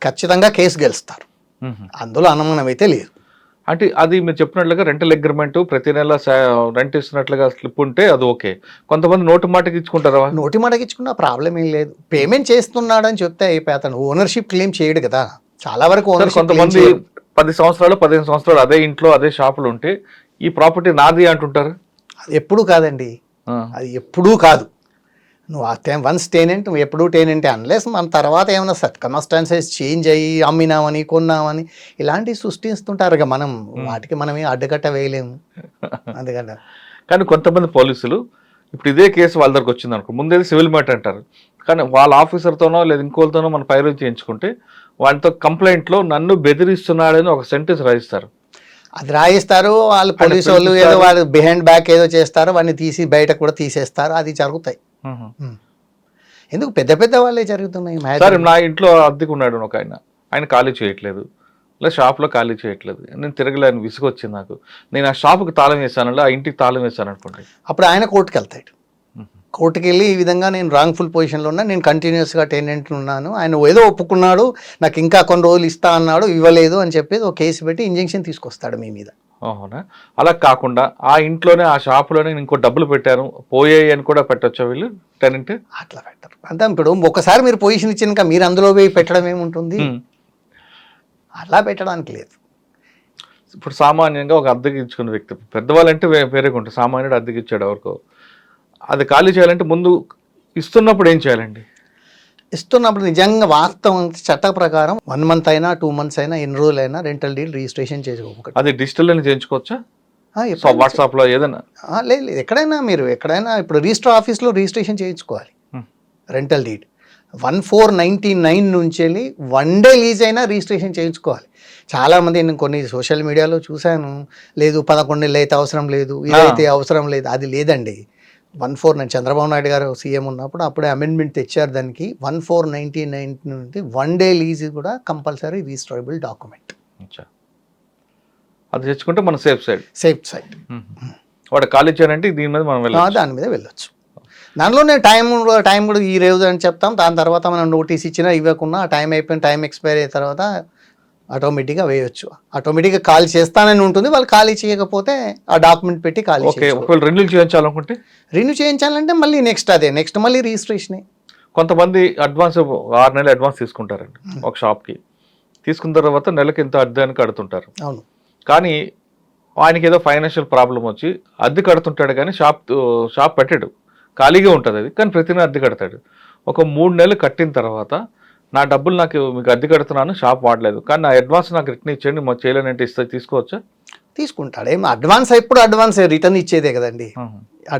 ఖచ్చితంగా కేసు గెలుస్తారు, అందులో అనుమానం అయితే లేదు. అంటే అది మీరు చెప్పినట్లుగా రెంటల్ అగ్రిమెంట్ ప్రతి నెల రెంట్ ఇస్తున్నట్లుగా స్లిప్ ఉంటే అది ఓకే. కొంతమంది నోటి మాటకి ఇచ్చుకుంటారా? నోటి మాటకి ఇచ్చుకున్న ప్రాబ్లం ఏం లేదు, పేమెంట్ చేస్తున్నాడని చెప్తే అయిపోయి అతను ఓనర్షిప్ క్లెయిమ్ చేయడు కదా. చాలా వరకు కొంతమంది 10 సంవత్సరాలు 15 సంవత్సరాలు అదే ఇంట్లో అదే షాపులు ఉంటే ఈ ప్రాపర్టీ నాది అంటుంటారు. అది ఎప్పుడు కాదండి, అది ఎప్పుడూ కాదు. నువ్వు వన్స్ టెనెంట్, నువ్వు ఎప్పుడూ టెనెంటే, అన్లెస్ మన తర్వాత ఏమైనా సర్కమ్స్టాన్సెస్ చేంజ్ అయ్యి అమ్మినామని కొన్నామని ఇలాంటివి సృష్టిస్తుంటారు కదా, మనం వాటికి మనమే అడ్డుకట్ట వేయలేము అందుకని. కానీ కొంతమంది పోలీసులు ఇప్పుడు ఇదే కేసు వాళ్ళ దగ్గరకు వచ్చింది అనుకో, ముందేది సివిల్ మ్యాటర్ అంటారు, కానీ వాళ్ళ ఆఫీసర్తోనో లేదా ఇంకోళ్ళతోనో మన పైరు చేయించుకుంటే వాళ్ళతో కంప్లైంట్లో నన్ను బెదిరిస్తున్నాడని ఒక సెంటెన్స్ రాయిస్తారు. అది రాయిస్తారు, వాళ్ళు పోలీసు వాళ్ళు ఏదో వాళ్ళు బిహైండ్ బ్యాక్ ఏదో చేస్తారు, వాడిని తీసి బయట కూడా తీసేస్తారు, అది జరుగుతాయి. ఎందుకు పెద్ద వాళ్ళే జరుగుతున్నాయి. సరే, నా ఇంట్లో అద్దెకున్నాడు ఒక ఆయన ఖాళీ చేయట్లేదు, లేదా షాప్లో ఖాళీ చేయట్లేదు, నేను తిరగలేని విసుగొచ్చింది నాకు, నేను ఆ షాప్కి తాళం వేసాను, ఆ ఇంటికి తాళం వేసాను అనుకోండి, అప్పుడు ఆయన కోర్టుకు వెళ్తాడు. కోర్టుకు వెళ్ళి ఈ విధంగా నేను రాంగ్ఫుల్ పొజిషన్లో ఉన్నా, నేను కంటిన్యూస్గా టెనెంట్ ఉన్నాను, ఆయన ఏదో ఒప్పుకున్నాడు, నాకు ఇంకా కొన్ని రోజులు ఇస్తా అన్నాడు, ఇవ్వలేదు అని చెప్పి ఒక కేసు పెట్టి ఇంజెక్షన్ తీసుకొస్తాడు మీ మీద. అవునా? అలా కాకుండా ఆ ఇంట్లోనే ఆ షాపులోనే ఇంకో డబ్బులు పెట్టారు పోయాయి అని కూడా పెట్టచ్చా వీళ్ళు టెనెంట్? అట్లా పెట్టరు. అంతే, ఇప్పుడు ఒకసారి మీరు పొజిషన్ ఇచ్చినాక మీరు అందులో పోయి పెట్టడం ఏముంటుంది, అలా పెట్టడానికి లేదు. ఇప్పుడు సామాన్యంగా ఒక అద్దెకి ఇచ్చుకున్న వ్యక్తి, పెద్దవాళ్ళంటే వేరేగా ఉంటుంది, సామాన్యుడు అద్దెకి ఇచ్చాడు ఎవరికో, అది ఖాళీ చేయాలంటే ముందు ఇస్తున్నప్పుడు ఏం చేయాలండి? ఇస్తున్నప్పుడు నిజంగా వాస్తవం చట్ట ప్రకారం 1 month అయినా 2 months అయినా ఎన్ని రోజులు అయినా రెంటల్ డీడ్ రిజిస్ట్రేషన్ చేసుకోవాలి. అది డిజిటల్ అని చేయించుకోవచ్చా? వాట్సాప్లో ఏదైనా? లేదు, ఎక్కడైనా మీరు ఇప్పుడు రిజిస్టర్ ఆఫీస్లో రిజిస్ట్రేషన్ చేయించుకోవాలి. రెంటల్ డీడ్ 1499 నుంచి వెళ్ళి 1 day లీజ్ అయినా రిజిస్ట్రేషన్ చేయించుకోవాలి. చాలామంది నేను కొన్ని సోషల్ మీడియాలో చూశాను, లేదు 11 నెలలు అయితే అవసరం లేదు, ఇదైతే అవసరం లేదు. అది లేదండి. 14 చంద్రబాబు నాయుడు గారు సీఎం ఉన్నప్పుడు అప్పుడే అమెండ్మెంట్ తెచ్చారు దానికి. 1499 నుండి 1 day లీజ్ కూడా కంపల్సరీ రిజిస్టరబుల్ డాక్యుమెంట్. అది తెచ్చుకుంటే మన సేఫ్ సైడ్. వాడు ఖాళీ చేయాలంటే దీని మీద మనం దాని మీద వెళ్ళొచ్చు. దానిలోనే టైం కూడా ఈ రోజు అని చెప్తాం. దాని తర్వాత మనం నోటీస్ ఇచ్చినా ఇవ్వకుండా టైం అయిపోయిన టైం ఎక్స్పైర్ అయిన తర్వాత ఆటోమేటిక్గా వేయొచ్చు. ఆటోమేటిక్గా ఖాళీ చేస్తానని ఉంటుంది. వాళ్ళు ఖాళీ చేయకపోతే ఆ డాక్యుమెంట్ పెట్టి ఖాళీ రెన్యూ చేయించాలంటే మళ్ళీ నెక్స్ట్ మళ్ళీ రిజిస్ట్రేషనే. కొంతమంది అడ్వాన్స్ 6 నెలలు అడ్వాన్స్ తీసుకుంటారండి ఒక షాప్కి. తీసుకున్న తర్వాత నెలకి ఇంత అద్దెని కడుతుంటారు. అవును. కానీ ఆయనకి ఏదో ఫైనాన్షియల్ ప్రాబ్లం వచ్చి అద్దె కడుతుంటాడు కానీ షాప్ పెట్టాడు, ఖాళీగా ఉంటుంది అది. కానీ ప్రతి నెల అద్దె కడతాడు. ఒక 3 నెలలు కట్టిన తర్వాత నా డబ్బులు మీకు అద్దె కడుతున్నాను, షాప్ వాడలేదు, కానీ నా అడ్వాన్స్ నాకు రిటర్న్ ఇచ్చేయండి, మాకు చేయలేనంటే తీసుకోవచ్చా? తీసుకుంటాడు. ఏమో అడ్వాన్స్ రిటర్న్ ఇచ్చేదే కదండి.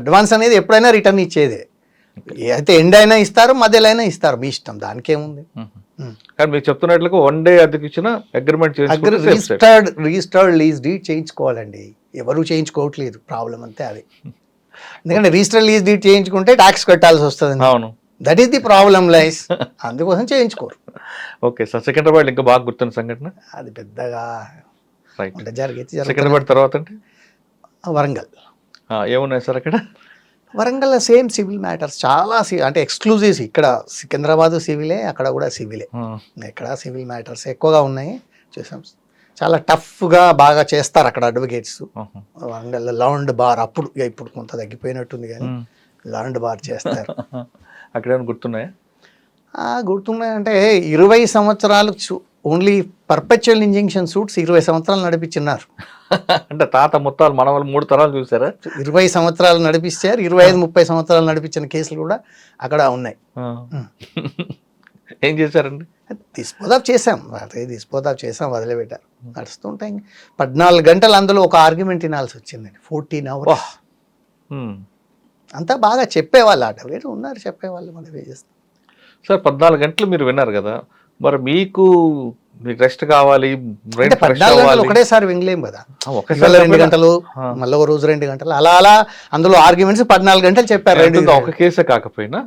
అడ్వాన్స్ అనేది ఎప్పుడైనా రిటర్న్ ఇచ్చేదే. అయితే ఎండ్ అయినా ఇస్తారు, మధ్యలో అయినా ఇస్తారు, మీ ఇష్టం, దానికేముంది. కానీ మీకు చెప్తున్నట్లుగా 1 day అద్దెకి ఇచ్చిన అగ్రిమెంట్ రిజిస్టర్డ్ లీజ్ డీడ్ చేయించుకోవాలండి. ఎవరు చేయించుకోవట్లేదు, ప్రాబ్లం అంతే అది. ఎందుకంటే రిజిస్టర్డ్ లీజ్ డీడ్ చేయించుకుంటే ట్యాక్స్ కట్టాల్సి వస్తుంది. అవును, దట్ ఈస్ ది ప్రాబ్లం లైస్. అందుకోసం చేయించుకోరు. ఓకే సార్, సికింద్రాబాద్ ఇంకా బాగా గుర్తున్న సంఘటన అది పెద్దగా జరిగేది. సికింద్రాబాద్ తర్వాత అంటే వరంగల్. ఏమున్నాయి సార్ అక్కడ? వరంగల్ సేమ్ సివిల్ మ్యాటర్స్ చాలా అంటే ఎక్స్క్లూజివ్స్. ఇక్కడ సికింద్రాబాద్ సివిలే, అక్కడ కూడా సివిలే. ఇక్కడ సివిల్ మ్యాటర్స్ ఎక్కువగా ఉన్నాయి. చూసాం, చాలా టఫ్గా బాగా చేస్తారు అక్కడ అడ్వకేట్స్. వరంగల్ లౌండ్ బార్ ఇప్పుడు కొంత తగ్గిపోయినట్టుంది కానీ లౌండ్ బార్ చేస్తారు. అక్కడ ఏమైనా గుర్తున్నాయా? గుర్తున్నాయంటే 20 సంవత్సరాలు ఓన్లీ పర్పెచువల్ ఇంజంక్షన్ సూట్స్ 20 సంవత్సరాలు నడిపించినారు. అంటే తాత మొత్తాలు మన వాళ్ళు 3 తరాలు చూసారా? 20 సంవత్సరాలు నడిపిస్తారు. 25-30 సంవత్సరాలు నడిపించిన కేసులు కూడా అక్కడ ఉన్నాయి. ఏం చేశారండి? డిస్పోజ్ ఆఫ్ చేసాం, వదిలిపెట్టారు. నడుస్తుంటాయి. 14 గంటలు అందులో ఒక ఆర్గ్యుమెంట్ వినాల్సి వచ్చిందండి. 14 hours. అంతా బాగా చెప్పేవాళ్ళు, అడ్వకేట్ ఉన్నారు చెప్పేవాళ్ళు. మనం ఏం చేస్తాం సార్? 14 గంటలు మీరు విన్నారు కదా, మరి మీకు రెస్ట్ కావాలి, 14 గంటలు ఒకటేసారి వినలేం కదా. 2 గంటలు, మళ్ళీ ఒక రోజు 2 గంటలు, అలా అందులో ఆర్గ్యుమెంట్స్ 14 గంటలు చెప్పారు. ఒక కేసే కాకపోయినా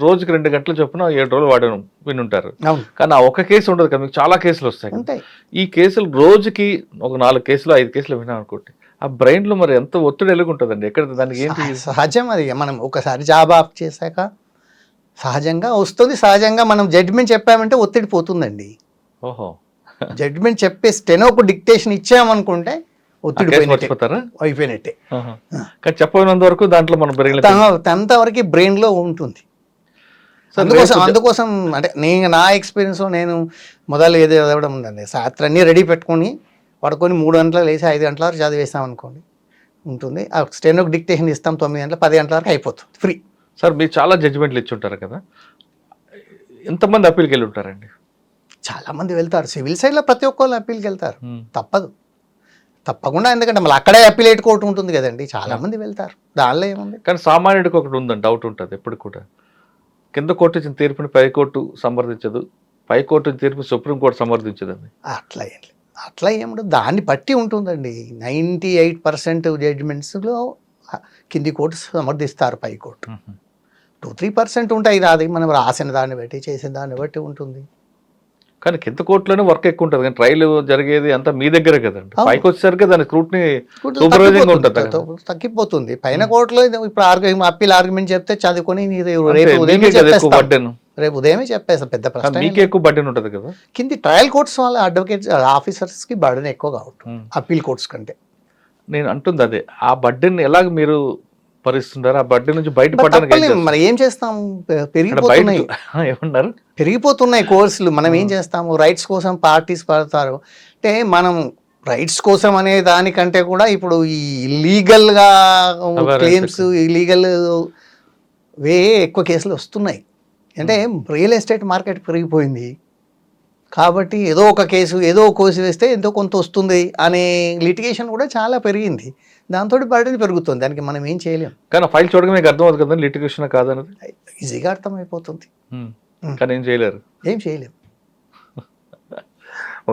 రోజుకి 2 గంటలు చొప్పున 7 రోజులు వాడు వినుంటారు. కానీ ఆ ఒక కేసు ఉండదు కదా, మీకు చాలా కేసులు వస్తాయి. ఈ కేసులు రోజుకి ఒక 4 కేసులు 5 కేసులు వినా అనుకోండి, ఆ బ్రెయిన్ లో మరి ఎంత ఒత్తిడి ఎలుగుంటుందండి? ఎక్కడ దానికి ఏంటి? సహజం అది. మనం ఒకసారి జాబ్ ఆఫ్ చేశాక సహజంగా వస్తుంది. సహజంగా మనం జడ్జిమెంట్ చెప్పామంటే ఒత్తిడి పోతుందండి. ఓహో, జడ్జిమెంట్ చెప్పే స్టెనోకు డిక్టేషన్ ఇచ్చామనుకుంటే ఒత్తిడి అయిపోయినట్టే. కానీ చెప్పినంత వరకు దాంట్లో మన బ్రెయిన్ అంతవరకు బ్రెయిన్ లో ఉంటుంది. అందుకోసం అంటే నా ఎక్స్పీరియన్స్ నేను మొదలు ఏదో చదవడం ఉందండి. రాత్రి అన్నీ రెడీ పెట్టుకొని పడుకొని 3 గంటలు లేచి 5 గంటల వరకు చదివేస్తాం అనుకోండి, ఉంటుంది. ఆ స్టెనోకు డిక్టేషన్ ఇస్తాం 9 గంటల 10 గంటల వరకు అయిపోతుంది, ఫ్రీ. సార్ మీరు చాలా జడ్జిమెంట్లు ఇచ్చి ఉంటారు కదా, ఎంతమంది అప్పీల్కి వెళ్ళి ఉంటారండి? చాలా మంది వెళ్తారు. సివిల్ సైడ్లో ప్రతి ఒక్కళ్ళు అప్పీల్కి వెళ్తారు, తప్పకుండా. ఎందుకంటే మళ్ళీ అక్కడే అప్పీలేట్ కోర్టు ఉంటుంది కదండి, చాలా మంది వెళ్తారు. దానిలో ఏముంది? కానీ సామాన్యుడికి ఒకటి ఉందండి, డౌట్ ఉంటుంది ఎప్పుడు కూడా. కింద కోర్టు ఇచ్చిన తీర్పుని పైకోర్టు సమర్థించదు, పైకోర్టు తీర్పు సుప్రీంకోర్టు సమర్థించదండి. అట్లా ఏముండదు, దాన్ని బట్టి ఉంటుందండి. 98% జడ్జిమెంట్స్లో కింది కోర్టు సమర్థిస్తారు, పైకోర్టు 2-3% ఉంటాయి. అది మనం రాసిన దాన్ని బట్టి చేసిన దాన్ని బట్టి ఉంటుంది. కానీ కింద కోర్టులోనే వర్క్ ఎక్కువ ఉంటుంది, కానీ ట్రయల్ జరిగేది అంతా మీ దగ్గరే కదండి. పైకి వచ్చేసరికి దాని స్క్రూటినీ సూపర్వైజింగ్ ఉంటుంది, తగ్గిపోతుంది. పైన కోర్టులో ఇప్పుడు అప్పీల్ ఆర్గ్యుమెంట్ చెప్తే చదువుకొని రేపు ఉదయమే చెప్పేస్తా, పెద్ద ప్రశ్న. మీకు ఎక్కువ బర్డెన్ ఉంటుంది కదా. కింది ట్రయల్ కోర్ట్స్ వాళ్ళ అడ్వకేట్స్ ఆఫీసర్స్కి బర్డెన్ ఎక్కువగా ఉంటుంది అప్పీల్ కోర్ట్స్ కంటే. నేను అంటుంది అదే, ఆ బర్డెన్ ఎలాగ మీరు భరిస్తున్నారు? ఆ బర్డెన్ నుంచి బయటపడడానికి మరి ఏం చేస్తాము? ఏమన్నారు? పెరిగిపోతున్నాయి కోర్సులు. మనం ఏం చేస్తాము? రైట్స్ కోసం పార్టీస్ పడతారు అంటే మనం రైట్స్ కోసం అనే దానికంటే కూడా ఇప్పుడు ఈ ఇల్లీగల్గా క్లెయిమ్స్, ఇల్లీగల్ ఎక్కువ కేసులు వస్తున్నాయి. అంటే రియల్ ఎస్టేట్ మార్కెట్ పెరిగిపోయింది కాబట్టి ఏదో ఒక కేసు వేస్తే ఎంతో కొంత వస్తుంది అనే లిటిగేషన్ కూడా చాలా పెరిగింది. దాంతో బర్డెన్ పెరుగుతుంది. దానికి మనం ఏం చేయలేం. కానీ ఫైల్ చూడగా మీకు అర్థం అవుతుంది కదా లిటిగేషన్ కాదన్నది. ఈజీగా అర్థమైపోతుంది. కానీ ఏం చేయలేరు. ఏం చేయలేం.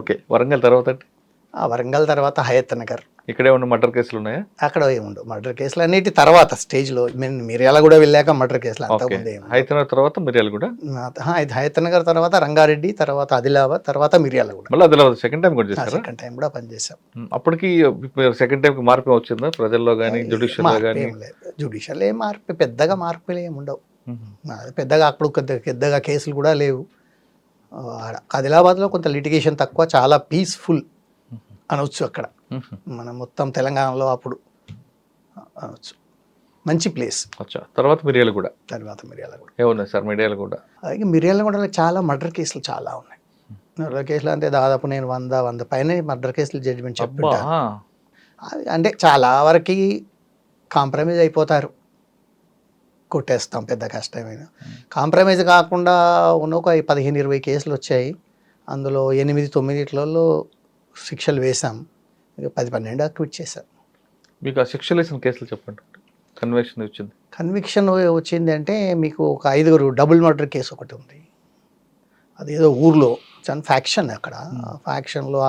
ఓకే, వరంగల్ తర్వాత అంటే వరంగల్ తర్వాత హయత్ నగర్. ఇక్కడే ఉన్న మర్డర్ కేసులు ఉన్నాయా? అక్కడ ఏముండవు. మర్డర్ కేసులు అన్నిటి తర్వాత స్టేజ్లో మిర్యాల కూడా వెళ్ళాక మర్డర్ కేసులు అంతకుముందు హయత్ నగర్ తర్వాత మిర్యాల కూడా. హయత్ నగర్ తర్వాత రంగారెడ్డి, తర్వాత ఆదిలాబాద్, తర్వాత మిర్యాల కూడా. మళ్ళీ ఆదిలాబాద్ సెకండ్ టైం కూడా చేశారు. సెకండ్ టైం కూడా పనిచేసాం. అప్పటికి సెకండ్ టైం మార్పు వచ్చిందా ప్రజల్లో కానీ జ్యుడిషియల్లో కానీ? జ్యుడిషియల్ ఏం మార్పు, పెద్దగా మార్పులు ఏమి ఉండవు. పెద్దగా అప్పుడు పెద్దగా కేసులు కూడా లేవు. ఆదిలాబాద్లో కొంత లిటిగేషన్ తక్కువ, చాలా పీస్ఫుల్ అనవచ్చు. అక్కడ మనం మొత్తం తెలంగాణలో అప్పుడు అనవచ్చు. మంచి ప్లేస్. తర్వాత మిర్యాల కూడా. ఏమున్నాయి సార్ మిర్యాల కూడా? అలాగే మిర్యాల కూడా చాలా మర్డర్ కేసులు చాలా ఉన్నాయి. మర్డర్ కేసులు అంటే దాదాపు నేను 100 పైన మర్డర్ కేసులు జడ్జిమెంట్ చెప్తుంటాను. అంటే చాలా వరకు కాంప్రమైజ్ అయిపోతారు. కొట్టేస్తాం, పెద్ద కష్టమైన. కాంప్రమైజ్ కాకుండా ఉన్న ఒక 15-20 కేసులు వచ్చాయి. అందులో 8-9 శిక్షలు వేసాం. 10-12 క్విట్ చేశాం. మీకు ఆ శిక్షలు వేసిన కేసులు చెప్పండి. కన్విక్షన్ వచ్చింది అంటే మీకు ఒక 5 డబుల్ మర్డర్ కేసు ఒకటి ఉంది. అదేదో ఊర్లో చాలా ఫ్యాక్షన్. అక్కడ ఫ్యాక్షన్లో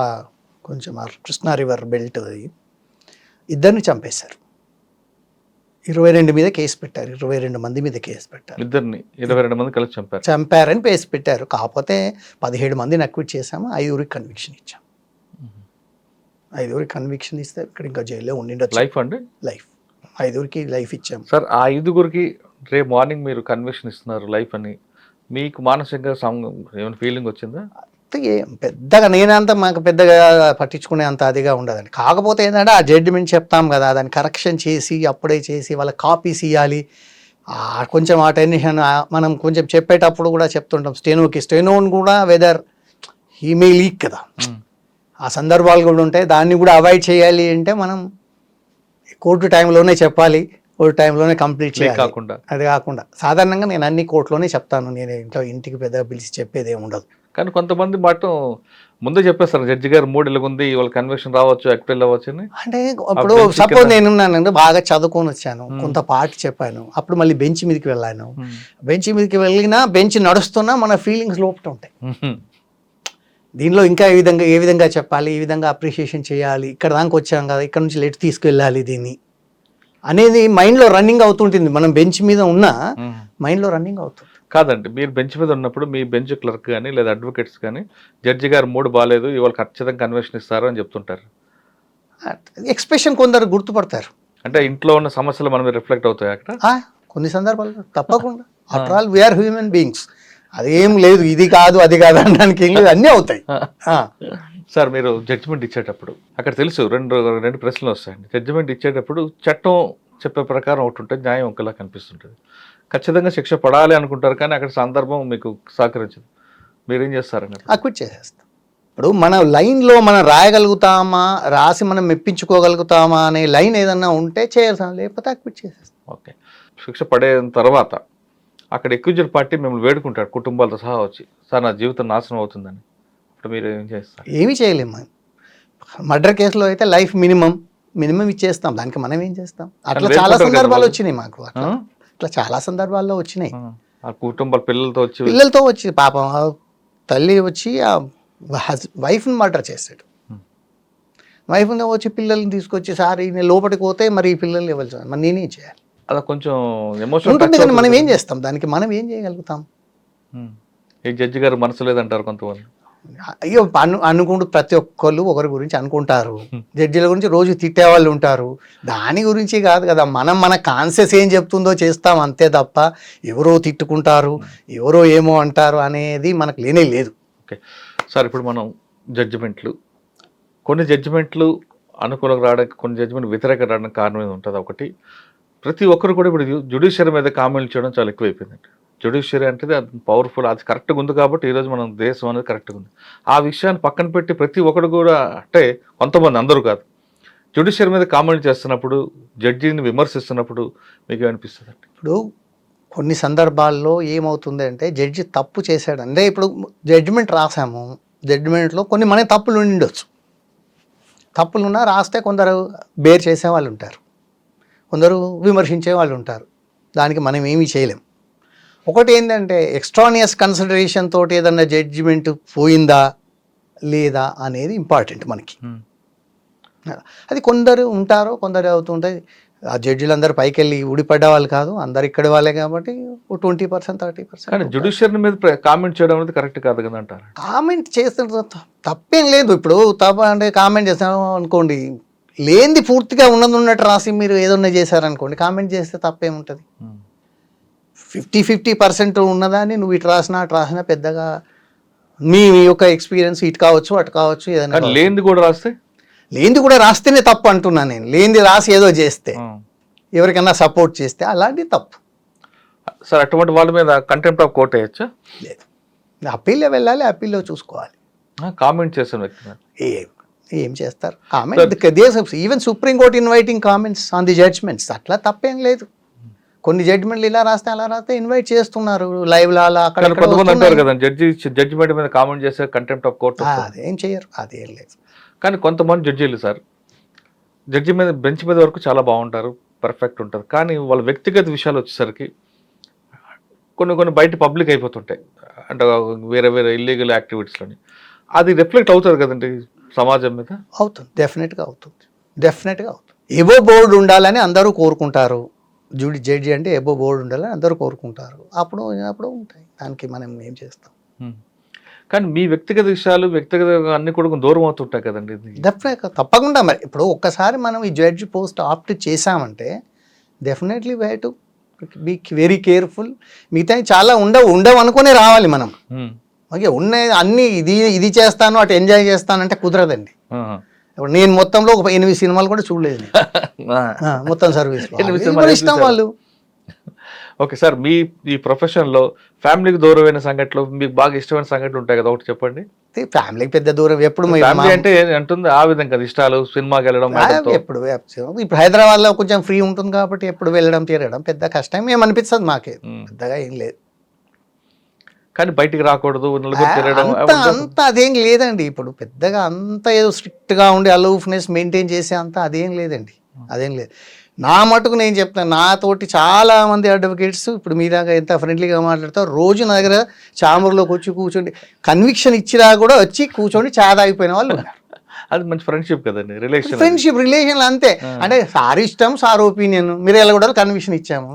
కొంచెం కృష్ణా రివర్ బెల్ట్ అది 2 చంపేశారు. 22 మీద కేసు పెట్టారు. 22 మంది మీద కేసు పెట్టారు. 22 మంది కలిసి చంపారని కేసు పెట్టారు. కాకపోతే 17 మందిని అక్విట్ చేసాము. 5 కన్విక్షన్ ఇచ్చాం. 5 కన్విక్షన్ ఇస్తే ఇక్కడ ఇంకా జైల్లో ఉండిండొచ్చు. లైఫ్ అండి? లైఫ్. 5 లైఫ్ ఇచ్చాం సార్. ఆ 5 రేపు మార్నింగ్ మీరు కన్విక్షన్ ఇస్తున్నారు లైఫ్ అని, మీకు మానసికంగా ఏమైనా ఫీలింగ్ వచ్చిందా? పెద్దగా నేనంతా మాకు పెద్దగా పట్టించుకునే అంత అదిగా ఉండదండి. కాకపోతే ఏంటంటే ఆ జడ్జిమెంట్ చెప్తాం కదా, దాన్ని కరెక్షన్ చేసి అప్పుడే చేసి వాళ్ళ కాపీస్ ఇవ్వాలి. కొంచెం ఆ టెన్షన్ మనం కొంచెం చెప్పేటప్పుడు కూడా చెప్తుంటాం. స్టెనోని కూడా వెదర్ హీ మే లీక్ కదా, ఆ సందర్భాలు కూడా ఉంటాయి. దాన్ని కూడా అవాయిడ్ చేయాలి అంటే మనం కోర్టు టైంలోనే చెప్పాలి, కోర్టు టైంలోనే కంప్లీట్ చేయాలి. అది కాకుండా సాధారణంగా నేను అన్ని కోర్టులోనే చెప్తాను. నేను ఇంటికి పెద్దగా పిలిచి చెప్పేది ఏమి ఉండదు. కానీ కొంతమంది మాట ముందే చెప్పేస్తారు, జడ్జి గారు 3 ఇళ్ళగుంది, వాళ్ళ కన్విక్షన్ రావచ్చు, అక్విల్ అవ్వచ్చు అని. అంటే ఇప్పుడు సపోజ్ నేనున్నానంటే బాగా చదువుకొని వచ్చాను, కొంత పార్ట్ చెప్పాను, అప్పుడు మళ్ళీ బెంచ్ మీదకి వెళ్ళాను. బెంచ్ మీదకి వెళ్ళినా బెంచ్ నడుస్తున్నా మన ఫీలింగ్స్ లోపల ఉంటాయి. దీనిలో ఇంకా ఏ విధంగా చెప్పాలి, ఈ విధంగా అప్రిషియేషన్ చేయాలి, ఇక్కడ దాకా వచ్చాం కదా, ఇక్కడ నుంచి లెట్ తీసుకువెళ్ళాలి దీన్ని అనేది మైండ్లో రన్నింగ్ అవుతుంటుంది. మనం బెంచ్ మీద ఉన్నా మైండ్లో రన్నింగ్ అవుతుంది. కాదండి, మీరు బెంచ్ మీద ఉన్నప్పుడు మీ బెంచ్ క్లర్క్ కానీ లేదా అడ్వకేట్స్ కానీ జడ్జి గారు 3 బాగాలేదు, ఇవాళ ఖచ్చితంగా కన్విక్షన్ ఇస్తారు అని చెప్తుంటారు. ఎక్స్ప్రెషన్ కొందరు గుర్తుపడతారు. అంటే ఇంట్లో ఉన్న సమస్యలు మనం రిఫ్లెక్ట్ అవుతాయి అక్కడ కొన్ని సందర్భాల్లో తప్పకుండా. After all we are human beings. అదేం లేదు, ఇది కాదు అది కాదు అనడానికి ఏం లేదు, అన్నీ అవుతాయి. సార్, మీరు జడ్జిమెంట్ ఇచ్చేటప్పుడు అక్కడ తెలుసు రెండు ప్రశ్నలు వస్తాయండి. జడ్జిమెంట్ ఇచ్చేటప్పుడు చట్టం చెప్పే ప్రకారం ఒకటి ఉంటుంది, న్యాయం ఒకలా కనిపిస్తుంటుంది. ఖచ్చితంగా శిక్ష పడాలి అనుకుంటారు, కానీ అక్కడ సందర్భం మీకు సహకరించదు. మీరేం చేస్తారని? అక్విట్ చేసేస్తాం. ఇప్పుడు మన లైన్లో మనం రాయగలుగుతామా, రాసి మనం మెప్పించుకోగలుగుతామా అనే లైన్ ఏదన్నా ఉంటే చేయాల్సిన, లేకపోతే అక్విట్ చేసేస్తాం. ఓకే. శిక్ష పడిన తర్వాత అక్కడ ఎక్విజర్ పార్టీ మిమ్మల్ని వేడుకుంటాడు కుటుంబాలతో సహా వచ్చి, సార్ నా జీవితం నాశనం అవుతుందని. అప్పుడు మీరు ఏం చేస్తారు? ఏమీ చేయలేము. మర్డర్ కేసులో అయితే లైఫ్ మినిమం ఇచ్చేస్తాం. దానికి మనం ఏం చేస్తాం? అట్లా చాలా సందర్భాలు వచ్చినాయి మాకు. అట్లా చాలా సందర్భాల్లో వచ్చినాయి. కుటుంబాల పిల్లలతో వచ్చి పాపం తల్లి వచ్చి ఆ వైఫ్ని మర్డర్ చేస్తాడు. వైఫ్ని వచ్చి పిల్లల్ని తీసుకొచ్చి సార్ నేను లోపలికి పోతే మరి ఈ పిల్లల్ని ఇవ్వాలి, మరి నేనేం చేయాలి? అలా కొంచెం ఎమోషన్ ఉంటుంది, కానీ మనం ఏం చేస్తాం? దానికి మనం ఏం చేయగలుగుతాం? ఈ జడ్జి గారు మనసు లేదంటారు కొంతమంది. అయ్యో అనుకుంటూ ప్రతి ఒక్కళ్ళు ఒకరి గురించి అనుకుంటారు. జడ్జిల గురించి రోజు తిట్టేవాళ్ళు ఉంటారు. దాని గురించి కాదు కదా, మన కాన్షియస్ ఏం చెప్తుందో చేస్తాం అంతే తప్ప ఎవరో తిట్టుకుంటారు, ఎవరో ఏమో అంటారు అనేది మనకు లేనే లేదు. ఓకే సార్, ఇప్పుడు మనం కొన్ని జడ్జిమెంట్లు అనుకూలంగా రావడానికి, కొన్ని జడ్జిమెంట్ వ్యతిరేకంగా రావడానికి కారణం ఏది ఉంటుంది? ఒకటి, ప్రతి ఒక్కరు కూడా ఇప్పుడు జ్యుడిషియరీ మీద కామెంట్లు చేయడం చాలా ఎక్కువైపోయిందండి. జ్యుడిషియరీ అంటే అది పవర్ఫుల్, అది కరెక్ట్గా ఉంది కాబట్టి ఈరోజు మనం దేశం అనేది కరెక్ట్గా ఉంది. ఆ విషయాన్ని పక్కన పెట్టి ప్రతి ఒక్కరు కూడా, అంటే కొంతమంది, అందరూ కాదు, జ్యుడిషియరీ మీద కామెంట్ చేస్తున్నప్పుడు, జడ్జిని విమర్శిస్తున్నప్పుడు మీకు ఏమనిపిస్తుంది? ఇప్పుడు కొన్ని సందర్భాల్లో ఏమవుతుంది అంటే జడ్జి తప్పు చేశాడు అంటే ఇప్పుడు జడ్జిమెంట్ రాసాము, జడ్జిమెంట్లో కొన్ని మన తప్పులు ఉండొచ్చు, తప్పులున్నా రాస్తే కొందరు బేర్ చేసే వాళ్ళు ఉంటారు, కొందరు విమర్శించే వాళ్ళు ఉంటారు, దానికి మనం ఏమీ చేయలేం. ఒకటి ఏంటంటే ఎక్స్ట్రానియస్ కన్సిడరేషన్ తోటి ఏదన్నా జడ్జిమెంట్ పోయిందా లేదా అనేది ఇంపార్టెంట్ మనకి. అది కొందరు ఉంటారో కొందరు అవుతుంటాయి. ఆ జడ్జిలందరూ పైకి వెళ్ళి ఊడిపడ్డ వాళ్ళు కాదు, అందరు ఇక్కడ వాళ్ళే కాబట్టి 20% 30%. కానీ జుడిషియరీ మీద కామెంట్ చేయడం అనేది కరెక్ట్ కాదు కదా అంటారు. కామెంట్ చేస్తే తప్పేం లేదు. ఇప్పుడు తప్ప అంటే కామెంట్ చేస్తాం అనుకోండి, లేనిది పూర్తిగా ఉన్నట్టు రాసి మీరు ఏదన్నా చేశారనుకోండి, కామెంట్ చేస్తే తప్పేముంటుంది. 50% ఉన్నదాన్ని నువ్వు ఇటు రాసినా పెద్దగా మీ యొక్క ఎక్స్పీరియన్స్ ఇటు కావచ్చు అటు కావచ్చు ఏదైనా. లేనిది కూడా రాస్తేనే తప్పు అంటున్నాను నేను. లేనిది రాసి ఏదో చేస్తే ఎవరికైనా సపోర్ట్ చేస్తే అలాంటి తప్పు. సార్ అటువంటి వాళ్ళ మీద కంటెంప్ట్ ఆఫ్ కోర్ట్ వేయచ్చా? లేదు, అప్పీల్లో వెళ్ళాలి, అప్పీల్లో చూసుకోవాలి. కామెంట్ చేసిన వ్యక్తి ఏం చేస్తారు comment? Even supreme court inviting comments on the judgments, అట్లా తప్పేం లేదు. కొన్ని జడ్జిమెంట్లు ఇలా రాస్తే అలా రాస్తే ఇన్వైట్ చేస్తున్నారు లైవ్ లా అక్కడ అంటారు కదా, జడ్జిమెంట్ మీద కామెంట్ చేస్తే కంటెంప్ట్ ఆఫ్ కోర్ట్. అదేం చేయరు, అదేం లేదు. కానీ కొంతమంది జడ్జీలు సార్ జడ్జి మీద బెంచ్ మీద వరకు చాలా బాగుంటారు, పర్ఫెక్ట్ ఉంటారు, కానీ వాళ్ళ వ్యక్తిగత విషయాలు వచ్చేసరికి కొన్ని బయట పబ్లిక్ అయిపోతుంటాయి, అంటే వేరే ఇల్లీగల్ యాక్టివిటీస్లోని. అది రిఫ్లెక్ట్ అవుతుంది కదండి సమాజం మీద. అవుతుంది, డెఫినెట్గా అవుతుంది. ఎబో బోర్డు ఉండాలని అందరూ కోరుకుంటారు. జడ్జి అంటే ఎబో బోర్డు ఉండాలని అందరూ కోరుకుంటారు. అప్పుడు ఉంటాయి, దానికి మనం ఏం చేస్తాం. కానీ మీ వ్యక్తిగత విషయాలు అన్ని కూడా దూరం అవుతుంటాయి కదండి. డెఫినెట్గా తప్పకుండా. మరి ఇప్పుడు ఒక్కసారి మనం ఈ జడ్జి పోస్ట్ ఆప్ట్ చేసామంటే definitely way to be very careful. మిగతా చాలా ఉండవు అనుకునే రావాలి మనం. ఓకే, ఉన్నాయి అన్నీ ఇది చేస్తాను అటు ఎంజాయ్ చేస్తానంటే కుదరదండి. ఇప్పుడు నేను మొత్తంలో ఒక 8 సినిమాలు కూడా చూడలేదు మొత్తం సర్వీస్ ఇష్టం వాళ్ళు. ఓకే సార్, ఈ ప్రొఫెషన్లో ఫ్యామిలీకి దూరమైన సంఘటనలు, మీకు బాగా ఇష్టమైన సంఘటనలు ఉంటాయి కదా, ఒకటి చెప్పండి. ఫ్యామిలీకి పెద్ద దూరం ఎప్పుడు ఫ్యామిలీ అంటే అంటుంది ఆ విధంగా ఇష్టాలు, సినిమాకి వెళ్ళడం ఎప్పుడు. ఇప్పుడు హైదరాబాద్లో కొంచెం ఫ్రీ ఉంటుంది కాబట్టి ఎప్పుడు వెళ్ళడం తిరగడం పెద్ద కష్టం ఏమనిపిస్తుంది మాకే, పెద్దగా ఏం లేదు. కానీ బయటికి రాకూడదు అంత అదేం లేదండి. ఇప్పుడు పెద్దగా అంత ఏదో స్ట్రిక్ట్గా ఉండి అలూఫ్నెస్ మెయింటైన్ చేసే అంత అదేం లేదండి, అదేం లేదు. నా మటుకు నేను చెప్తాను, నాతోటి చాలా మంది అడ్వకేట్స్ ఇప్పుడు మీ దాకా ఎంత ఫ్రెండ్లీగా మాట్లాడతారు, రోజు నా దగ్గర చాంబర్లోకి వచ్చి కూర్చోండి, కన్విక్షన్ ఇచ్చినా కూడా వచ్చి కూర్చొని చాదాగిపోయిన వాళ్ళు ఉన్నారు. అది మంచి ఫ్రెండ్షిప్ కదండి, రిలేషన్ అంతే. అంటే సార్ ఇష్టం, సార్ ఒపీనియన్, మీరు ఎలా కూడా కన్విక్షన్ ఇచ్చాము,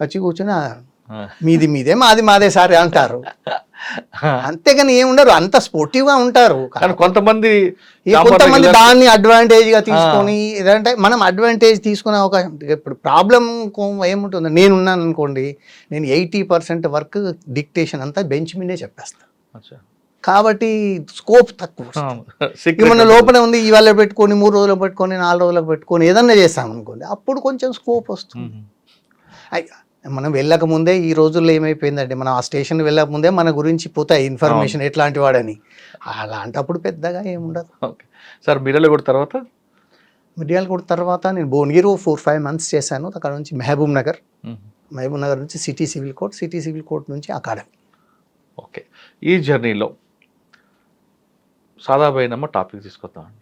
వచ్చి కూర్చొని మీదే మాదే సార్ అంటారు. అంతేగాని ఏముండరు, అంత స్పోర్టివ్ గా ఉంటారు. కొంతమంది దాన్ని అడ్వాంటేజ్ గా తీసుకొని ఏదంటే మనం అడ్వాంటేజ్ తీసుకునే అవకాశం. ఇప్పుడు ప్రాబ్లం ఏముంటుంది, నేనున్నాను అనుకోండి, నేను 80% వర్క్ డిక్టేషన్ అంతా బెంచ్ మీదే చెప్పేస్తాను కాబట్టి స్కోప్ తక్కువ. మన లోపల ఉంది, ఇవాళ పెట్టుకొని 3 రోజులు పెట్టుకొని 4 రోజులకు పెట్టుకొని ఏదన్నా చేస్తాం అనుకోండి, అప్పుడు కొంచెం స్కోప్ వస్తుంది. మనం వెళ్ళక ముందే ఈ రోజుల్లో ఏమైపోయిందంటే, మనం ఆ స్టేషన్ వెళ్ళక ముందే మన గురించి పోతాయి ఇన్ఫర్మేషన్ ఎట్లాంటి వాడని. అలాంటప్పుడు పెద్దగా ఏముండదు. ఓకే సార్, మిర్యాలగూడ తర్వాత నేను భువనగిరి 4-5 months చేశాను. అక్కడ నుంచి మహబూబ్ నగర్ నుంచి సిటీ సివిల్ కోర్ట్ నుంచి అకాడమీ. ఓకే, ఈ జర్నీలో సాదాబైనమ్మ టాపిక్ తీసుకొద్దామండి.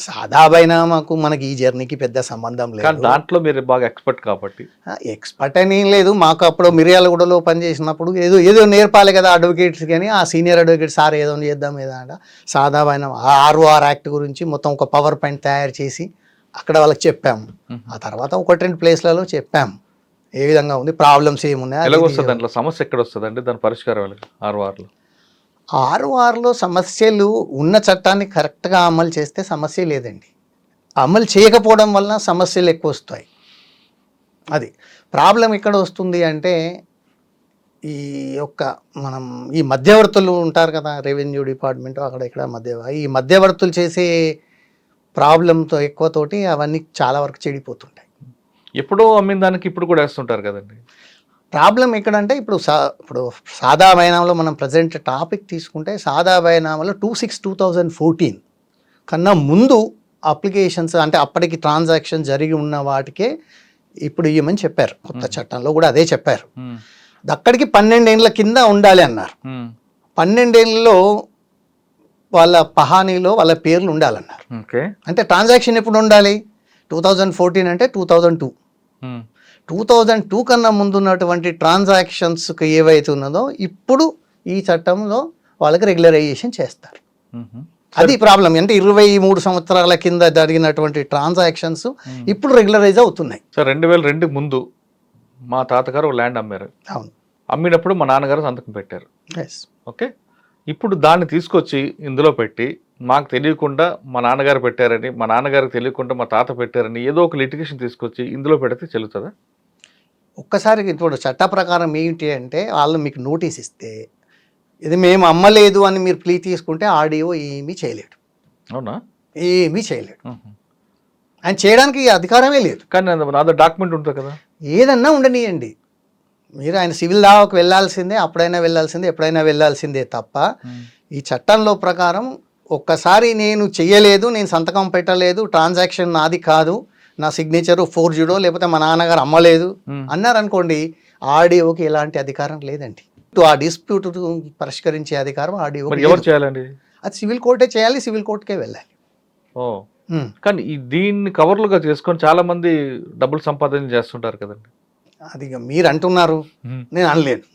సాదాబైనామాకు మనకి ఈ జర్నీకి పెద్ద సంబంధం లేదు. దాంట్లో మీరు బాగా ఎక్స్పర్ట్ కాబట్టి. ఎక్స్పర్ట్ అని ఏం లేదు, మాకు అప్పుడు మిర్యాలగూడలో పనిచేసినప్పుడు ఏదో నేర్పాలి కదా అడ్వకేట్స్, కానీ ఆ సీనియర్ అడ్వకేట్ సార్ ఏదో చేద్దాం ఏదంట సాదాబైనామా ROR యాక్ట్ గురించి మొత్తం ఒక పవర్ పాయింట్ తయారు చేసి అక్కడ వాళ్ళకి చెప్పాము. ఆ తర్వాత 1-2 ప్లేస్లలో చెప్పాము ఏ విధంగా ఉంది, ప్రాబ్లమ్స్ ఏమున్నాయి, ఎలాగొస్తుంది దాంట్లో సమస్య ఎక్కడ వస్తుందండి, దాని పరిష్కారం RORలో సమస్యలు ఉన్న చట్టాన్ని కరెక్ట్గా అమలు చేస్తే సమస్య లేదండి. అమలు చేయకపోవడం వలన సమస్యలు ఎక్కువ వస్తాయి. అది ప్రాబ్లం ఎక్కడ వస్తుంది అంటే, మనం ఈ మధ్యవర్తులు ఉంటారు కదా, రెవెన్యూ డిపార్ట్మెంట్ అక్కడ ఇక్కడ ఈ మధ్యవర్తులు చేసే ప్రాబ్లంతో ఎక్కువతోటి అవన్నీ చాలా వరకు చెడిపోతుంటాయి. ఎప్పుడో అమ్మిన దానికి ఇప్పుడు కూడా వేస్తుంటారు కదండి. ప్రాబ్లం ఎక్కడంటే, ఇప్పుడు సాదా బైనామాలో మనం ప్రజెంట్ టాపిక్ తీసుకుంటే, సాదా బైనామాలో 26/2014 కన్నా ముందు అప్లికేషన్స్ అంటే అప్పటికి ట్రాన్సాక్షన్ జరిగి ఉన్న వాటికే ఇప్పుడు ఇవ్వమని చెప్పారు, కొత్త చట్టంలో కూడా అదే చెప్పారు. అక్కడికి 12 ఏళ్ళ కింద ఉండాలి అన్నారు. 12 ఏళ్ళలో వాళ్ళ పహానీలో వాళ్ళ పేర్లు ఉండాలన్నారు. అంటే ట్రాన్సాక్షన్ ఎప్పుడు ఉండాలి? 2014 అంటే 2002. 2002 కన్నా ముందున్నటువంటి ట్రాన్సాక్షన్స్కి ఏవైతే ఉన్నదో ఇప్పుడు ఈ చట్టంలో వాళ్ళకి రెగ్యులరైజేషన్ చేస్తారు. అది ప్రాబ్లం. అంటే 23 సంవత్సరాల కింద జరిగినటువంటి ట్రాన్సాక్షన్స్ ఇప్పుడు రెగ్యులరైజ్ అవుతున్నాయి. సార్ 2002 ముందు మా తాతగారు ల్యాండ్ అమ్మారు. అవును, అమ్మినప్పుడు మా నాన్నగారు సంతకం పెట్టారు. ఎస్. ఓకే, ఇప్పుడు దాన్ని తీసుకొచ్చి ఇందులో పెట్టి మాకు తెలియకుండా మా నాన్నగారు పెట్టారని, మా నాన్నగారికి తెలియకుండా మా తాత పెట్టారని ఏదో ఒక లిటిగేషన్ తీసుకొచ్చి ఇందులో పెడితే చెల్లుతుందా? ఒక్కసారి ఇప్పుడు చట్ట ప్రకారం ఏంటి అంటే వాళ్ళు మీకు నోటీస్ ఇస్తే ఇది మేము అమ్మలేదు అని మీరు ప్లీ తీసుకుంటే ఆడియో ఏమీ చేయలేడు. అవునా? ఏమీ చేయలేడు. ఆయన చేయడానికి అధికారమే లేదు. కానీ నాదో డాక్యుమెంట్ ఉంటుంది కదా. ఏదన్నా ఉండనియండి, మీరు ఆయన సివిల్ దావాకు వెళ్ళాల్సిందే, అప్పుడైనా వెళ్ళాల్సిందే, ఎప్పుడైనా వెళ్ళాల్సిందే తప్ప ఈ చట్టంలో ప్రకారం ఒక్కసారి నేను చెయ్యలేదు, నేను సంతకం పెట్టలేదు, ట్రాన్సాక్షన్ నాది కాదు, నా సిగ్నేచరు ఫోర్జుడో లేకపోతే మా నాన్నగారు అమ్మలేదు అన్నారనుకోండి, ఆడియోకి ఎలాంటి అధికారం లేదండి. ఆ డిస్ప్యూట్ పరిష్కరించే అధికారం ఆడియో. ఎవరు చేయాలండి? అది సివిల్ కోర్టే చేయాలి, సివిల్ కోర్టుకే వెళ్ళాలి. ఓ, కానీ దీన్ని కవర్లుగా చేసుకొని చాలా మంది డబ్బులు సంపాదన చేస్తుంటారు కదండి. అది మీరు అంటున్నారు, నేను అనలేను.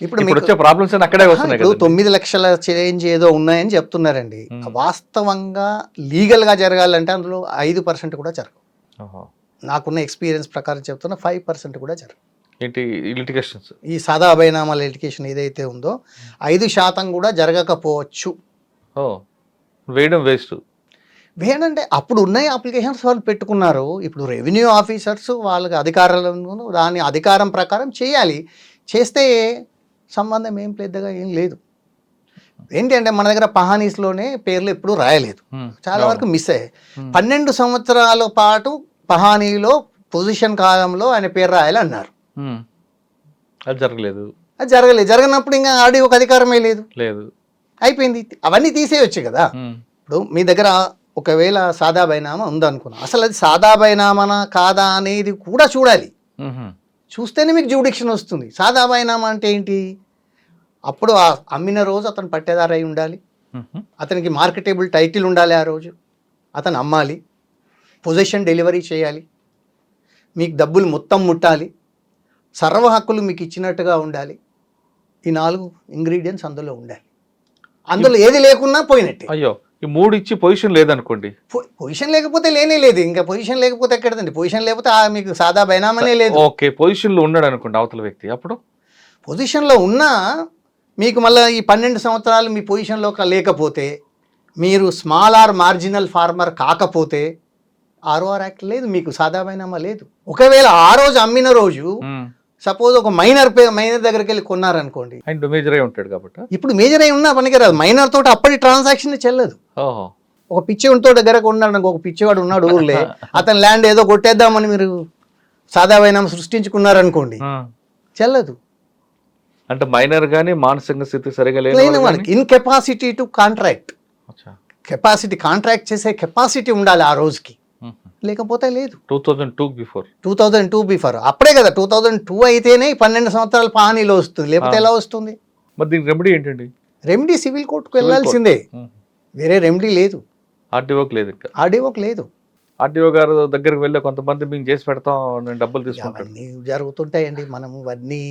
ఇప్పుడు వచ్చే ప్రాబ్లమ్స్ అక్కడే వస్తున్నాయి. 9 లక్షల చేంజ్ ఏదో ఉన్నాయని చెప్తున్నారండి. వాస్తవంగా లీగల్ గా జరగాలంటే అందులో 5% కూడా జరగవు. నాకున్న ఎక్స్పీరియన్స్ ప్రకారం చెప్తున్నా 5% కూడా జరగవు. ఏంటి లిటిగేషన్స్? ఈ సాదా అభయనామాల లిటిగేషన్ ఏదైతే ఉందో 5% కూడా జరగకపోవచ్చు. వేయడం వేస్ట్. వేయండి, అప్పుడు ఉన్నాయి అప్లికేషన్స్ వాళ్ళు పెట్టుకున్నారు. ఇప్పుడు రెవెన్యూ ఆఫీసర్స్ వాళ్ళకి అధికారాలను దాని అధికారం ప్రకారం చేయాలి. చేస్తే సంబంధం ఏం పెద్దగా ఏం లేదు. ఏంటి అంటే మన దగ్గర పహానీస్లోనే పేర్లు ఎప్పుడు రాయలేదు, చాలా వరకు మిస్ అయ్యాయి. 12 సంవత్సరాల పాటు పహానీలో పొజిషన్ కాలంలో ఆయన పేరు రాయాలి అన్నారు. అది జరగలేదు. అది జరగలేదు. జరగనప్పుడు ఇంకా ఆడియోకి అధికారమే లేదు. అయిపోయింది. అవన్నీ తీసేయచ్చు కదా. ఇప్పుడు మీ దగ్గర ఒకవేళ సాదా బైనామా ఉందనుకున్నా, అసలు అది సాదా బైనామానా కాదా అనేది కూడా చూడాలి. చూస్తేనే మీకు జ్యూడిక్షన్ వస్తుంది. సాదా బైనామా అంటే ఏంటి? అప్పుడు అమ్మిన రోజు అతను పట్టేదారు అయి ఉండాలి, అతనికి మార్కెటబుల్ టైటిల్ ఉండాలి, ఆ రోజు అతను అమ్మాలి, పొజిషన్ డెలివరీ చేయాలి, మీకు డబ్బులు మొత్తం ముట్టాలి, సర్వ హక్కులు మీకు ఇచ్చినట్టుగా ఉండాలి. ఈ 4 ఇంగ్రీడియంట్స్ అందులో ఉండాలి. అందులో ఏది లేకున్నా పోయినట్టే. అయ్యో, ఈ 3 ఇచ్చి పొజిషన్ లేదనుకోండి. పొజిషన్ లేకపోతే లేనే లేదు. ఇంకా పొజిషన్ లేకపోతే ఎక్కడదండి? పొజిషన్ లేకపోతే మీకు సాదా బైనామానే లేదు. ఓకే, పొజిషన్లో ఉన్నాడు అనుకోండి అవతల వ్యక్తి, అప్పుడు పొజిషన్లో ఉన్నా మీకు మళ్ళీ ఈ 12 సంవత్సరాలు మీ పొజిషన్లో లేకపోతే, మీరు స్మాల్ ఆర్ మార్జినల్ ఫార్మర్ కాకపోతే ROR యాక్ట్ లేదు, మీకు సాదా బైనామా లేదు. ఒకవేళ ఆ రోజు అమ్మిన రోజు సపోజ్ ఒక మైనర్ దగ్గరికి వెళ్ళి కొన్నారనుకోండి, ఆయన మేజర్ అయి ఉంటాడు కాబట్టి ఇప్పుడు మేజర్ అయి ఉన్నా పనికిరాదు. మైనర్ తోటి అప్పటి ట్రాన్సాక్షన్ చెల్లదు. ఒక పిచ్చివాడితో దగ్గర కొన్నాడు, ఒక పిచ్చివాడు ఉన్నాడు ఊర్లే, అతని ల్యాండ్ ఏదో కొట్టేద్దామని మీరు సాదా బైనామా సృష్టించుకున్నారనుకోండి, చెల్లదు. అంటే మైనర్ గానీ మానసిక స్థితి సరిగా లేదు, incapacity to contract. Capacity, contract చేసే కెపాసిటీ ఉండాలి ఆ రోజుకి, లేకపోతే లేదు. 2002 బిఫోర్ అప్పుడే కదా. 2002 అయితేనే 12 సంవత్సరాల పానీలో వస్తుంది, లేకపోతే ఎలా వస్తుంది? మరి దీనికి రెమెడీ ఏంటండి? రెమెడీ సివిల్ కోర్టుకు వెళ్ళాల్సిందే, వేరే రెమెడీ లేదు. ఆర్డీఓకి లేదు. ఆర్డీఓకి లేదు. ఆర్డీఓ గారు దగ్గరికి వెళ్ళి కొంతమంది మేము చేసి పెడతాం, నేను డబ్బులు తీసుకుంటాను, జరుగుతుంటాయండి. మనం ఇవన్నీ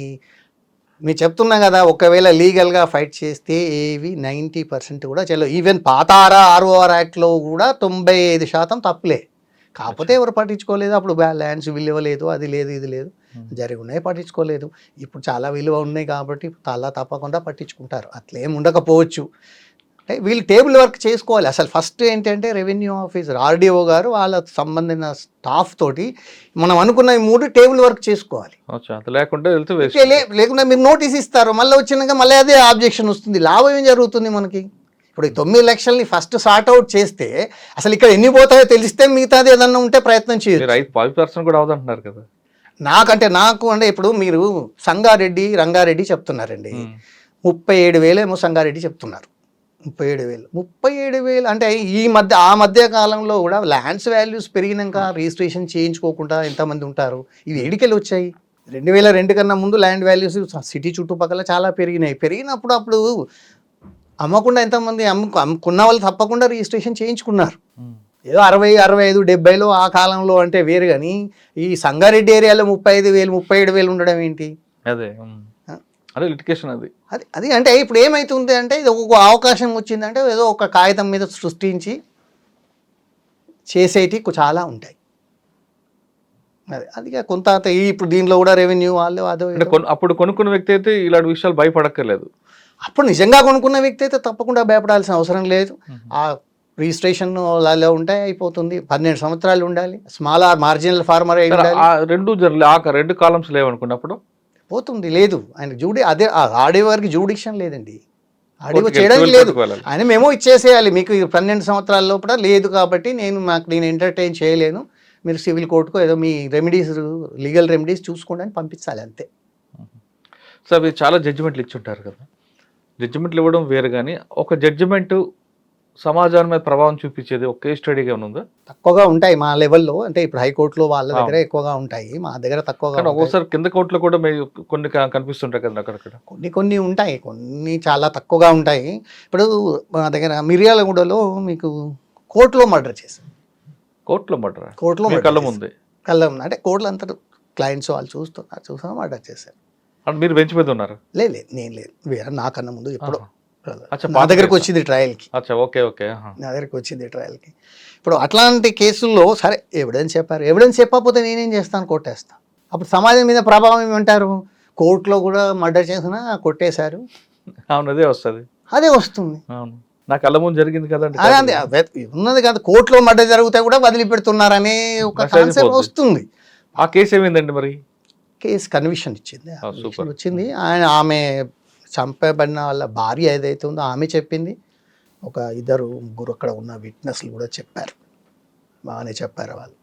మీరు చెప్తున్నా కదా, ఒకవేళ లీగల్గా ఫైట్ చేస్తే ఏవి 90% కూడా చెల్లవు. ఈవెన్ పాత ROR యాక్ట్లో కూడా 95% తప్పులే. కాకపోతే ఎవరు పట్టించుకోలేదు. అప్పుడు ల్యాండ్స్ విలువ లేదు, అది లేదు, ఇది లేదు, జరిగి ఉన్నాయి, పట్టించుకోలేదు. ఇప్పుడు చాలా విలువ ఉన్నాయి కాబట్టి చాలా తప్పకుండా పట్టించుకుంటారు. అట్లేం ఉండకపోవచ్చు. అంటే వీళ్ళు టేబుల్ వర్క్ చేసుకోవాలి. అసలు ఫస్ట్ ఏంటంటే రెవెన్యూ ఆఫీసర్ RDO గారు వాళ్ళ సంబంధించిన స్టాఫ్ తోటి మనం అనుకున్న 3 టేబుల్ వర్క్ చేసుకోవాలి. లేకుండా మీరు నోటీస్ ఇస్తారు, మళ్ళీ వచ్చినాక మళ్ళీ అదే ఆబ్జెక్షన్ వస్తుంది. లాభం ఏం జరుగుతుంది మనకి? ఇప్పుడు 9 లక్షల్ని ఫస్ట్ సార్ట్ అవుట్ చేస్తే అసలు ఇక్కడ ఎన్ని పోతాయో తెలిస్తే మిగతాది ఏదన్నా ఉంటే ప్రయత్నం చేయొచ్చు. 5% కూడా అవదంటున్నారు కదా. నాకు అంటే ఇప్పుడు మీరు రంగారెడ్డి చెప్తున్నారండి, 37,000 ఏమో సంగారెడ్డి చెప్తున్నారు. 37,000 అంటే ఆ మధ్య కాలంలో కూడా ల్యాండ్స్ వాల్యూస్ పెరిగినాక రిజిస్ట్రేషన్ చేయించుకోకుండా ఎంతమంది ఉంటారు? ఇవి ఏడికెళ్ళి వచ్చాయి? 2002 కన్నా ముందు ల్యాండ్ వాల్యూస్ సిటీ చుట్టుపక్కల చాలా పెరిగినప్పుడు అప్పుడు అమ్మకుండా ఎంతమంది అమ్ముకున్న వాళ్ళు తప్పకుండా రిజిస్ట్రేషన్ చేయించుకున్నారు. ఏదో 60, 65, 70లో ఆ కాలంలో అంటే వేరు. కానీ ఈ సంగారెడ్డి ఏరియాలో 35,000, 37,000 ఉండడం ఏంటి? అదే లిటిగేషన్ అది అంటే ఇప్పుడు ఏమవుతుంది అంటే ఇది ఒక అవకాశం వచ్చిందంటే ఏదో ఒక కాగితం మీద సృష్టించి చేసేటి చాలా ఉంటాయి. అది కొంత ఇప్పుడు దీనిలో కూడా రెవెన్యూ వాళ్ళు అదో అప్పుడు కొనుక్కున్న వ్యక్తి అయితే ఇలాంటి విషయాలు భయపడక్కర్లేదు. అప్పుడు నిజంగా కొనుక్కున్న వ్యక్తి అయితే తప్పకుండా భయపడాల్సిన అవసరం లేదు. ఆ రిజిస్ట్రేషన్ అలా ఉంటే అయిపోతుంది. 12 సంవత్సరాలు ఉండాలి. స్మాల్ ఆర్ మార్జినల్ ఫార్మర్ అయి ఉండాలి. 2 కాలమ్స్ లేవనుకున్నప్పుడు పోతుంది. లేదు ఆయన అదే ఆడే వారికి జ్యూడిక్షన్ లేదండి. ఆడియో చేయడానికి లేదు. ఆయన మేము ఇచ్చేసేయాలి, మీకు 12 సంవత్సరాల లోపల లేదు కాబట్టి నేను ఎంటర్టైన్ చేయలేను, మీరు సివిల్ కోర్టుకు ఏదో మీ రెమెడీస్ లీగల్ రెమెడీస్ చూసుకోండి అని పంపించాలి అంతే. సార్ మీరు చాలా జడ్జిమెంట్లు ఇచ్చుంటారు కదా, జడ్జిమెంట్లు ఇవ్వడం వేరు, కానీ ఒక జడ్జిమెంట్ సమాజాన్ని మీద ప్రభావం చూపించేది ఒక కేస్ స్టడీగా ఉందా? తక్కువగా ఉంటాయి మా లెవెల్లో. అంటే ఇప్పుడు హైకోర్టులో వాళ్ళ దగ్గర ఎక్కువగా ఉంటాయి, మా దగ్గర తక్కువగా. ఒక్కోసారి కింద కోర్టులో కూడా కొన్ని కనిపిస్తుంటాయి కదా అక్కడక్కడ. కొన్ని ఉంటాయి, కొన్ని చాలా తక్కువగా ఉంటాయి. ఇప్పుడు మా దగ్గర మిర్యాలగూడలో మీకు కోర్టులో మర్డర్ చేశారు. కోర్టులో కళ్ళ ముందే అంటే కోర్టులో అంతా క్లయింట్స్ వాళ్ళు చూస్తున్నా మర్డర్ చేశారు. మీరు బెంచ్ మీద ఉన్నారు? లేదు, నేను లేదు, వేరే నాకన్నా ముందు ఎప్పుడు నా దగ్గరకు వచ్చింది ట్రయల్కి. నా దగ్గరకు వచ్చింది ట్రయల్కి. ఇప్పుడు అట్లాంటి కేసుల్లో సరే ఎవిడెన్స్ చెప్పకపోతే నేనేం చేస్తాను? కొట్టేస్తాను. అప్పుడు సమాజం మీద ప్రభావం ఏమంటారు? కోర్టులో కూడా మర్డర్ చేసినా కొట్టేశారు. అవును, అదే వస్తుంది. నాకు కళ్ళ ముందు జరిగింది కదండి, ఉన్నది కాదు. కోర్టులో మర్డర్ జరిగితే కూడా వదిలిపెడుతున్నారనే ఒక కాన్సెప్ట్ వస్తుంది. ఆ కేసు ఏమైందండి మరి? కేసు కన్విక్షన్ వచ్చింది. ఆమె చంపబడిన వాళ్ళ భార్య ఏదైతే ఉందో ఆమె చెప్పింది. ఒక 2-3 అక్కడ ఉన్న విట్నెస్లు కూడా చెప్పారు, బాగానే చెప్పారు వాళ్ళు.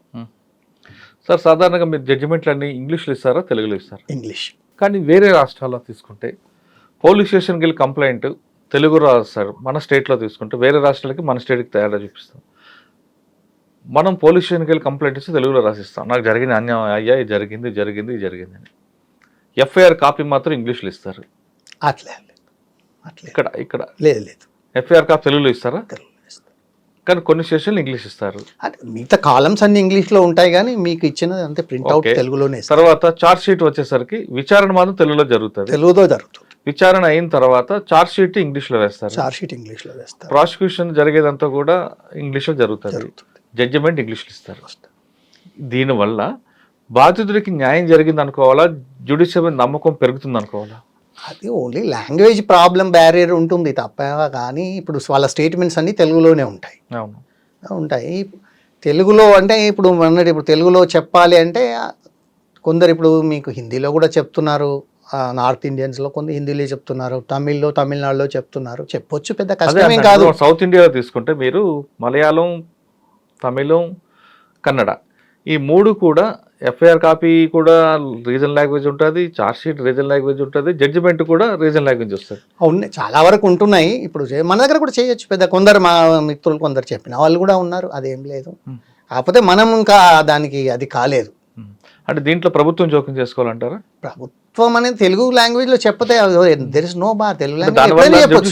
సార్ సాధారణంగా మీరు జడ్జిమెంట్లు అన్ని ఇంగ్లీష్లో ఇస్తారా, తెలుగులో ఇస్తారా? ఇంగ్లీష్. కానీ వేరే రాష్ట్రాల్లో తీసుకుంటే పోలీస్ స్టేషన్కి వెళ్ళి కంప్లైంట్ తెలుగు రాస్తారు, మన స్టేట్లో తీసుకుంటే వేరే రాష్ట్రాలకి మన స్టేట్కి తేడా చూపిస్తాం. మనం పోలీస్ స్టేషన్కి వెళ్ళి కంప్లైంట్ ఇస్తే తెలుగులో రాసిస్తాం, నాకు జరిగిన అన్యాయం అయ్యా, ఇది జరిగింది అని. ఎఫ్ఐఆర్ కాపీ మాత్రం ఇంగ్లీష్లో ఇస్తారు. అట్లే ఇక్కడ లేదు, ఎఫ్ఐఆర్ కాపీ తెలుగులో ఇస్తారా? కానీ కొన్ని స్టేషన్లు ఇంగ్లీష్ ఇస్తారు. మిగతా కాలమ్స్ అన్ని ఇంగ్లీష్లో ఉంటాయి, కానీ మీకు ఇచ్చినది అంతే ప్రింట్అవుట్ తెలుగులోనే. తర్వాత చార్జ్ షీట్ వచ్చేసరికి విచారణ మాత్రం తెలుగులో జరుగుతుంది. విచారణ అయిన తర్వాత చార్జ్ షీట్ ఇంగ్లీష్లో వేస్తారు. ప్రాసిక్యూషన్ జరిగేదంతా కూడా ఇంగ్లీష్లో జరుగుతుంది. జడ్జిమెంట్ ఇంగ్లీష్లో ఇస్తారు. దీనివల్ల బాధితుడికి న్యాయం జరిగింది అనుకోవాలా, జ్యుడిషియల్ మీద నమ్మకం పెరుగుతుంది అనుకోవాలా? అది ఓన్లీ లాంగ్వేజ్ ప్రాబ్లం బ్యారియర్ ఉంటుంది తప్ప, కానీ ఇప్పుడు వాళ్ళ స్టేట్మెంట్స్ అన్నీ తెలుగులోనే ఉంటాయి. తెలుగులో అంటే ఇప్పుడు తెలుగులో చెప్పాలి అంటే కొందరు ఇప్పుడు మీకు హిందీలో కూడా చెప్తున్నారు, నార్త్ ఇండియన్స్లో కొంత హిందీలో చెప్తున్నారు, తమిళనాడులో చెప్తున్నారు, చెప్పొచ్చు, పెద్ద కష్టమేం కాదు. సౌత్ ఇండియాలో తీసుకుంటే మీరు మలయాళం, తమిళం, కన్నడ ఈ 3 కూడా ఎఫ్ఐఆర్ కాపీ కూడా రీజనల్ లాంగ్వేజ్ ఉంటుంది, చార్జ్ షీట్ రీజనల్ లాంగ్వేజ్ ఉంటుంది, జడ్జిమెంట్ కూడా రీజనల్ లాంగ్వేజ్ వస్తుంది. అవును, చాలా వరకు ఉంటున్నాయి. ఇప్పుడు మన దగ్గర కూడా చేయొచ్చు, పెద్ద కొందరు మా మిత్రులు కొందరు చెప్పిన వాళ్ళు కూడా ఉన్నారు, అదేం లేదు. కాకపోతే మనం ఇంకా దానికి అది కాలేదు. అంటే దీంట్లో ప్రభుత్వం జోక్యం చేసుకోవాలంటారా? ప్రభుత్వం అనేది తెలుగు లాంగ్వేజ్ లో చెప్పతే there is no bar. Telugu language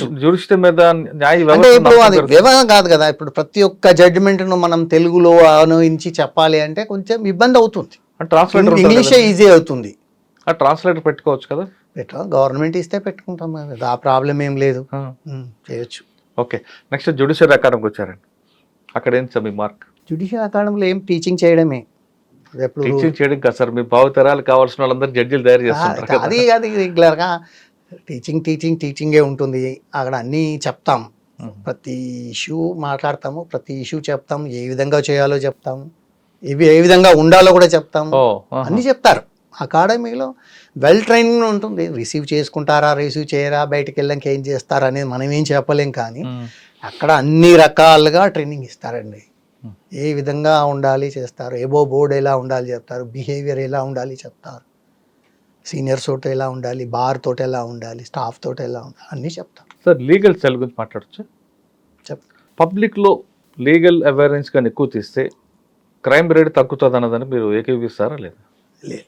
వ్యవహారం కాదు కదా. ఇప్పుడు ప్రతి ఒక్క జడ్జిమెంట్ ను మనం తెలుగులో అనువదించి చెప్పాలి అంటే కొంచెం ఇబ్బంది అవుతుంది. ఇంగ్లీషే ఈజీ అవుతుంది. ట్రాన్స్లేటర్ పెట్టుకోవచ్చు కదా, గవర్నమెంట్ ఇస్తే పెట్టుకుంటాం, ఆ ప్రాబ్లం ఏం లేదు, చేయొచ్చు. ఓకే, నెక్స్ట్ జ్యుడిషియల్ అకాడమీకి వచ్చారండి. అక్కడ ఏంటి సార్ మీ మార్క్? జ్యుడిషియల్ అకాడమీలో ఏం టీచింగ్ చేయడమే. టీచింగ్ చేయడం కదా సార్, మీ భావితరాలు కావాల్సిన వాళ్ళందరూ జడ్జిలు తయారు చేస్తారు. అది రెగ్యులర్గా టీచింగే ఉంటుంది. అక్కడ అన్నీ చెప్తాం, ప్రతి ఇష్యూ మాట్లాడతాము, ప్రతి ఇష్యూ చెప్తాము, ఏ విధంగా చేయాలో చెప్తాము, ఏ విధంగా ఉండాలో కూడా చెప్తాము, అన్నీ చెప్తారు. అకాడమీలో వెల్ ట్రైనింగ్ ఉంటుంది. రిసీవ్ చేసుకుంటారా, రిసీవ్ చేయరా, బయటకు వెళ్ళాక ఏం చేస్తారా అనేది మనం ఏం చెప్పలేం, కానీ అక్కడ అన్ని రకాలుగా ట్రైనింగ్ ఇస్తారండి. ఏ విధంగా ఉండాలి చేస్తారు, ఏబో బోర్డు ఎలా ఉండాలి చెప్తారు, బిహేవియర్ ఎలా ఉండాలి చెప్తారు, సీనియర్స్ తోటి ఎలా ఉండాలి, బార్ తోటి ఎలా ఉండాలి, స్టాఫ్ తోటి ఎలా ఉండాలి, అన్నీ చెప్తారు. సార్ లీగల్ సెల్ గురించి మాట్లాడచ్చు. పబ్లిక్లో లీగల్ అవేర్నెస్ కానీ ఎక్కువ తీస్తే క్రైమ్ రేట్ తగ్గుతుంది అన్నదని మీరు ఏకీవిస్తారా లేదా? లేదు,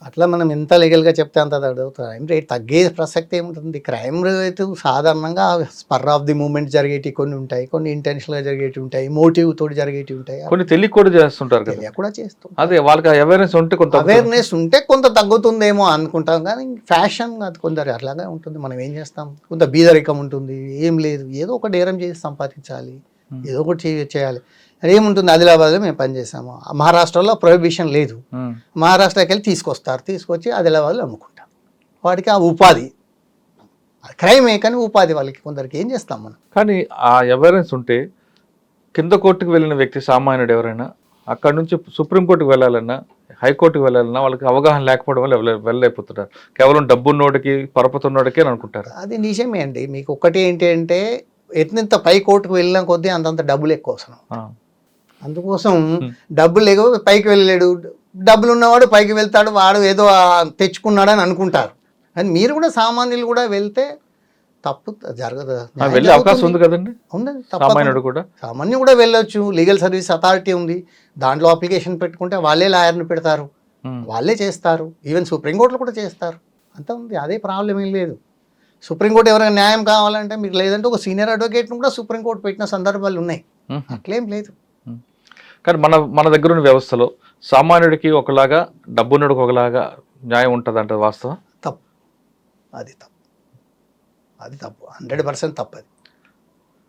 అట్లా మనం ఎంత లీగల్గా చెప్తే అంత తగ్గుతుంది. క్రైమ్ రేట్ తగ్గే ప్రసక్తి ఏముంటుంది? క్రైమ్ రేట్ సాధారణంగా స్పర్ ఆఫ్ ది మూమెంట్ జరిగేటివి కొన్ని ఉంటాయి, కొన్ని ఇంటెన్షనల్గా జరిగేటివి ఉంటాయి, మోటివ్ తోటి జరిగేటివి ఉంటాయి, కొన్ని తెలియ కూడా చేస్తుంటారు కదా. తెలియ కూడా చేస్తాం. అదే వాళ్ళకి అవేర్నెస్ ఉంటే కొంత అవేర్నెస్ ఉంటే కొంత తగ్గుతుందేమో అనుకుంటాం, కానీ ఫ్యాషన్ అది కొందరు అట్లాగే ఉంటుంది. మనం ఏం చేస్తాం, కొంత బీదరికం ఉంటుంది, ఏం లేదు, ఏదో ఒక డేరం చేసి సంపాదించాలి, ఏదో ఒకటి చేయాలి. ఏముంటుంది, ఆదిలాబాద్లో మేము పనిచేసాము, మహారాష్ట్రలో ప్రొహిబిషన్ లేదు, మహారాష్ట్రకి వెళ్ళి తీసుకొచ్చి ఆదిలాబాద్లో అమ్ముకుంటాం. వాడికి ఆ ఉపాధి, క్రైమే కానీ ఉపాధి వాళ్ళకి కొందరికి. ఏం చేస్తాం మనం? కానీ ఆ అవేర్నెస్ ఉంటే కింద కోర్టుకు వెళ్ళిన వ్యక్తి సామాన్యుడు ఎవరైనా అక్కడ నుంచి సుప్రీంకోర్టుకు వెళ్ళాలన్నా హైకోర్టుకు వెళ్ళాలన్నా వాళ్ళకి అవగాహన లేకపోవడం వల్ల వెళ్ళలేకపోతున్నారు. కేవలం డబ్బున్నోడికి పరపతున్నోడికి అని అనుకుంటారు. అది నిజమే అండి. మీకు ఒకటి ఏంటి అంటే, ఎంత పై కోర్టుకు వెళ్ళిన కొద్దీ అంతంత డబ్బులు ఎక్కువ అవసరం. అందుకోసం డబ్బులు లేకపోతే పైకి వెళ్ళలేడు, డబ్బులు ఉన్నవాడు పైకి వెళ్తాడు, వాడు ఏదో తెచ్చుకున్నాడు అని అనుకుంటారు. అని మీరు కూడా సామాన్యులు కూడా వెళ్తే తప్పు జరగదు, వెళ్ళే అవకాశం ఉంది కదండి. ఉందండి, సామాన్యుడు కూడా, సామాన్యుడు కూడా వెళ్ళొచ్చు. లీగల్ సర్వీస్ అథారిటీ ఉంది, దాంట్లో అప్లికేషన్ పెట్టుకుంటే వాళ్ళే లాయర్ని పెడతారు, వాళ్ళే చేస్తారు. ఈవెన్ సుప్రీంకోర్టులో కూడా చేస్తారు, అంతా ఉంది. అదే ప్రాబ్లం ఏం లేదు. సుప్రీంకోర్టు ఎవరైనా న్యాయం కావాలంటే మీకు, లేదంటే ఒక సీనియర్ అడ్వకేట్ను కూడా సుప్రీంకోర్టు పెట్టిన సందర్భాలు ఉన్నాయి, అట్లేం లేదు. కానీ మన దగ్గర ఉన్న వ్యవస్థలో సామాన్యుడికి ఒకలాగా డబ్బున్నడికి ఒకలాగా న్యాయం ఉంటుంది అంటే వాస్తవం? తప్పు, అది తప్పు, అది తప్పు, 100% తప్పు అది.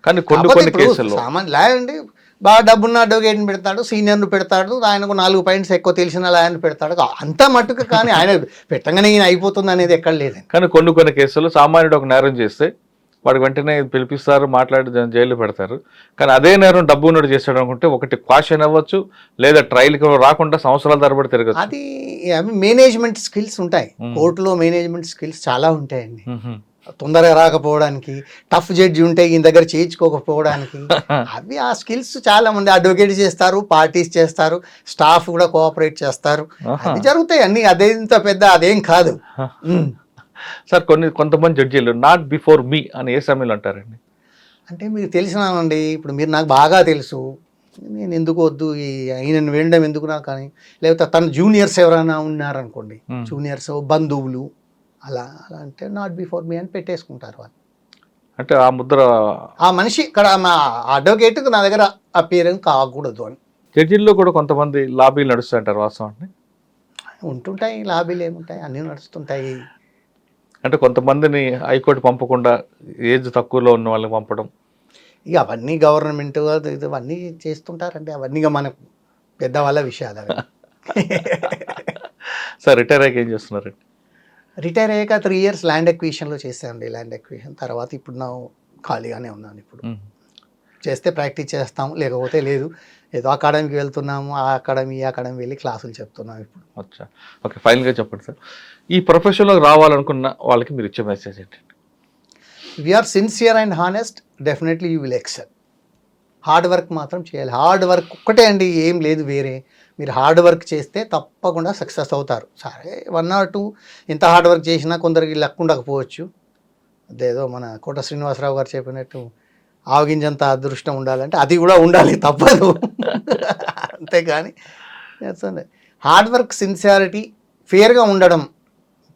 కానీ కొన్ని కేసుల్లో లాయండి, బాగా డబ్బున్న అడ్వకేట్ని పెడతాడు, సీనియర్ను పెడతాడు, ఆయనకు 4 పాయింట్స్ ఎక్కువ తెలిసిన లాయర్ని పెడతాడు, అంత మట్టుకు. కానీ ఆయన పెట్టగానే ఈయన అయిపోతుంది అనేది ఎక్కడ లేదండి. కానీ కొన్ని కేసుల్లో సామాన్యుడు ఒక నేరం చేస్తే వాడికి వెంటనే పిలిపిస్తారు, మాట్లాడి జైల్లో పెడతారు. కానీ అదే నేరం డబ్బు ఉన్నట్టు చేస్తాడు అనుకుంటే ఒకటి క్వాషన్ అవ్వచ్చు, లేదా ట్రయల్కి రాకుండా సంవత్సరాల తరబడి తిరగచ్చు. అది మేనేజ్మెంట్ స్కిల్స్ ఉంటాయి, కోర్టులో మేనేజ్మెంట్ స్కిల్స్ చాలా ఉంటాయండి. తొందరగా రాకపోవడానికి, టఫ్ జడ్జి ఉంటే ఈయన దగ్గర చేయించుకోకపోవడానికి, అవి ఆ స్కిల్స్ చాలా మంది అడ్వకేట్ చేస్తారు, పార్టీస్ చేస్తారు, స్టాఫ్ కూడా కోఆపరేట్ చేస్తారు, అవి జరుగుతాయి అన్ని. అదేంత పెద్ద అదేం కాదు సార్. కొంతమంది జడ్జీలు నాట్ బిఫోర్ మీ అని ఏ సమయంలో అంటారండి? అంటే మీకు తెలిసినానండి, ఇప్పుడు మీరు నాకు బాగా తెలుసు, నేను ఎందుకు వద్దు ఈయనను వినడం ఎందుకు నాకు అని, లేకపోతే తన జూనియర్స్ ఎవరైనా ఉన్నారనుకోండి, జూనియర్స్ బంధువులు అలా అంటే నాట్ బిఫోర్ మీ అని పెట్టేసుకుంటారు వాళ్ళు. అంటే ఆ ముద్ర ఆ మనిషి ఇక్కడ మా అడ్వకేట్కి నా దగ్గర అపీరెన్స్ కాకూడదు అని. జడ్జీల్లో కూడా కొంతమంది లాబీలు నడుస్తుంటారు, వాస్తవం అండి? ఉంటుంటాయి, లాబీలు ఏముంటాయి, అన్నీ నడుస్తుంటాయి. అంటే కొంతమందిని హైకోర్టు పంపకుండా ఏజ్ తక్కువలో ఉన్న వాళ్ళకి పంపడం, ఇక అవన్నీ గవర్నమెంట్ ఇవన్నీ చేస్తుంటారండి. అవన్నీ ఇక మనకు పెద్దవాళ్ళ విషయాలు అవి. సార్ రిటైర్ అయ్యాక ఏం చేస్తున్నారండి? రిటైర్ అయ్యాక 3 years ల్యాండ్ ఎక్విజిషన్లో చేశానండి. ల్యాండ్ ఎక్విజిషన్ తర్వాత ఇప్పుడు నా ఖాళీగానే ఉన్నాను. ఇప్పుడు చేస్తే ప్రాక్టీస్ చేస్తాం, లేకపోతే లేదు. ఏదో అకాడమీకి వెళ్తున్నాము, ఆ అకాడమీ వెళ్ళి క్లాసులు చెప్తున్నాం ఇప్పుడు. అచ్చా, ఓకే. ఫైనల్గా చెప్పండి సార్, ఈ ప్రొఫెషన్లోకి రావాలనుకున్న వాళ్ళకి మీరు ఇచ్చే మెసేజ్ ఏంటండి? If you are sincere and honest, definitely you will excel. Hard work మాత్రం చేయాలి. హార్డ్ వర్క్ ఒక్కటే అండి, ఏం లేదు వేరే. మీరు హార్డ్ వర్క్ చేస్తే తప్పకుండా సక్సెస్ అవుతారు. సరే 1 or 2 ఎంత హార్డ్ వర్క్ చేసినా కొందరికి లక్ ఉండకపోవచ్చు. అదేదో మన కోట శ్రీనివాసరావు గారు చెప్పినట్టు ఆవగింజంత అదృష్టం ఉండాలంటే అది కూడా ఉండాలి, తప్పదు. అంతేగాని హార్డ్ వర్క్, సిన్సియారిటీ, ఫేర్గా ఉండడం,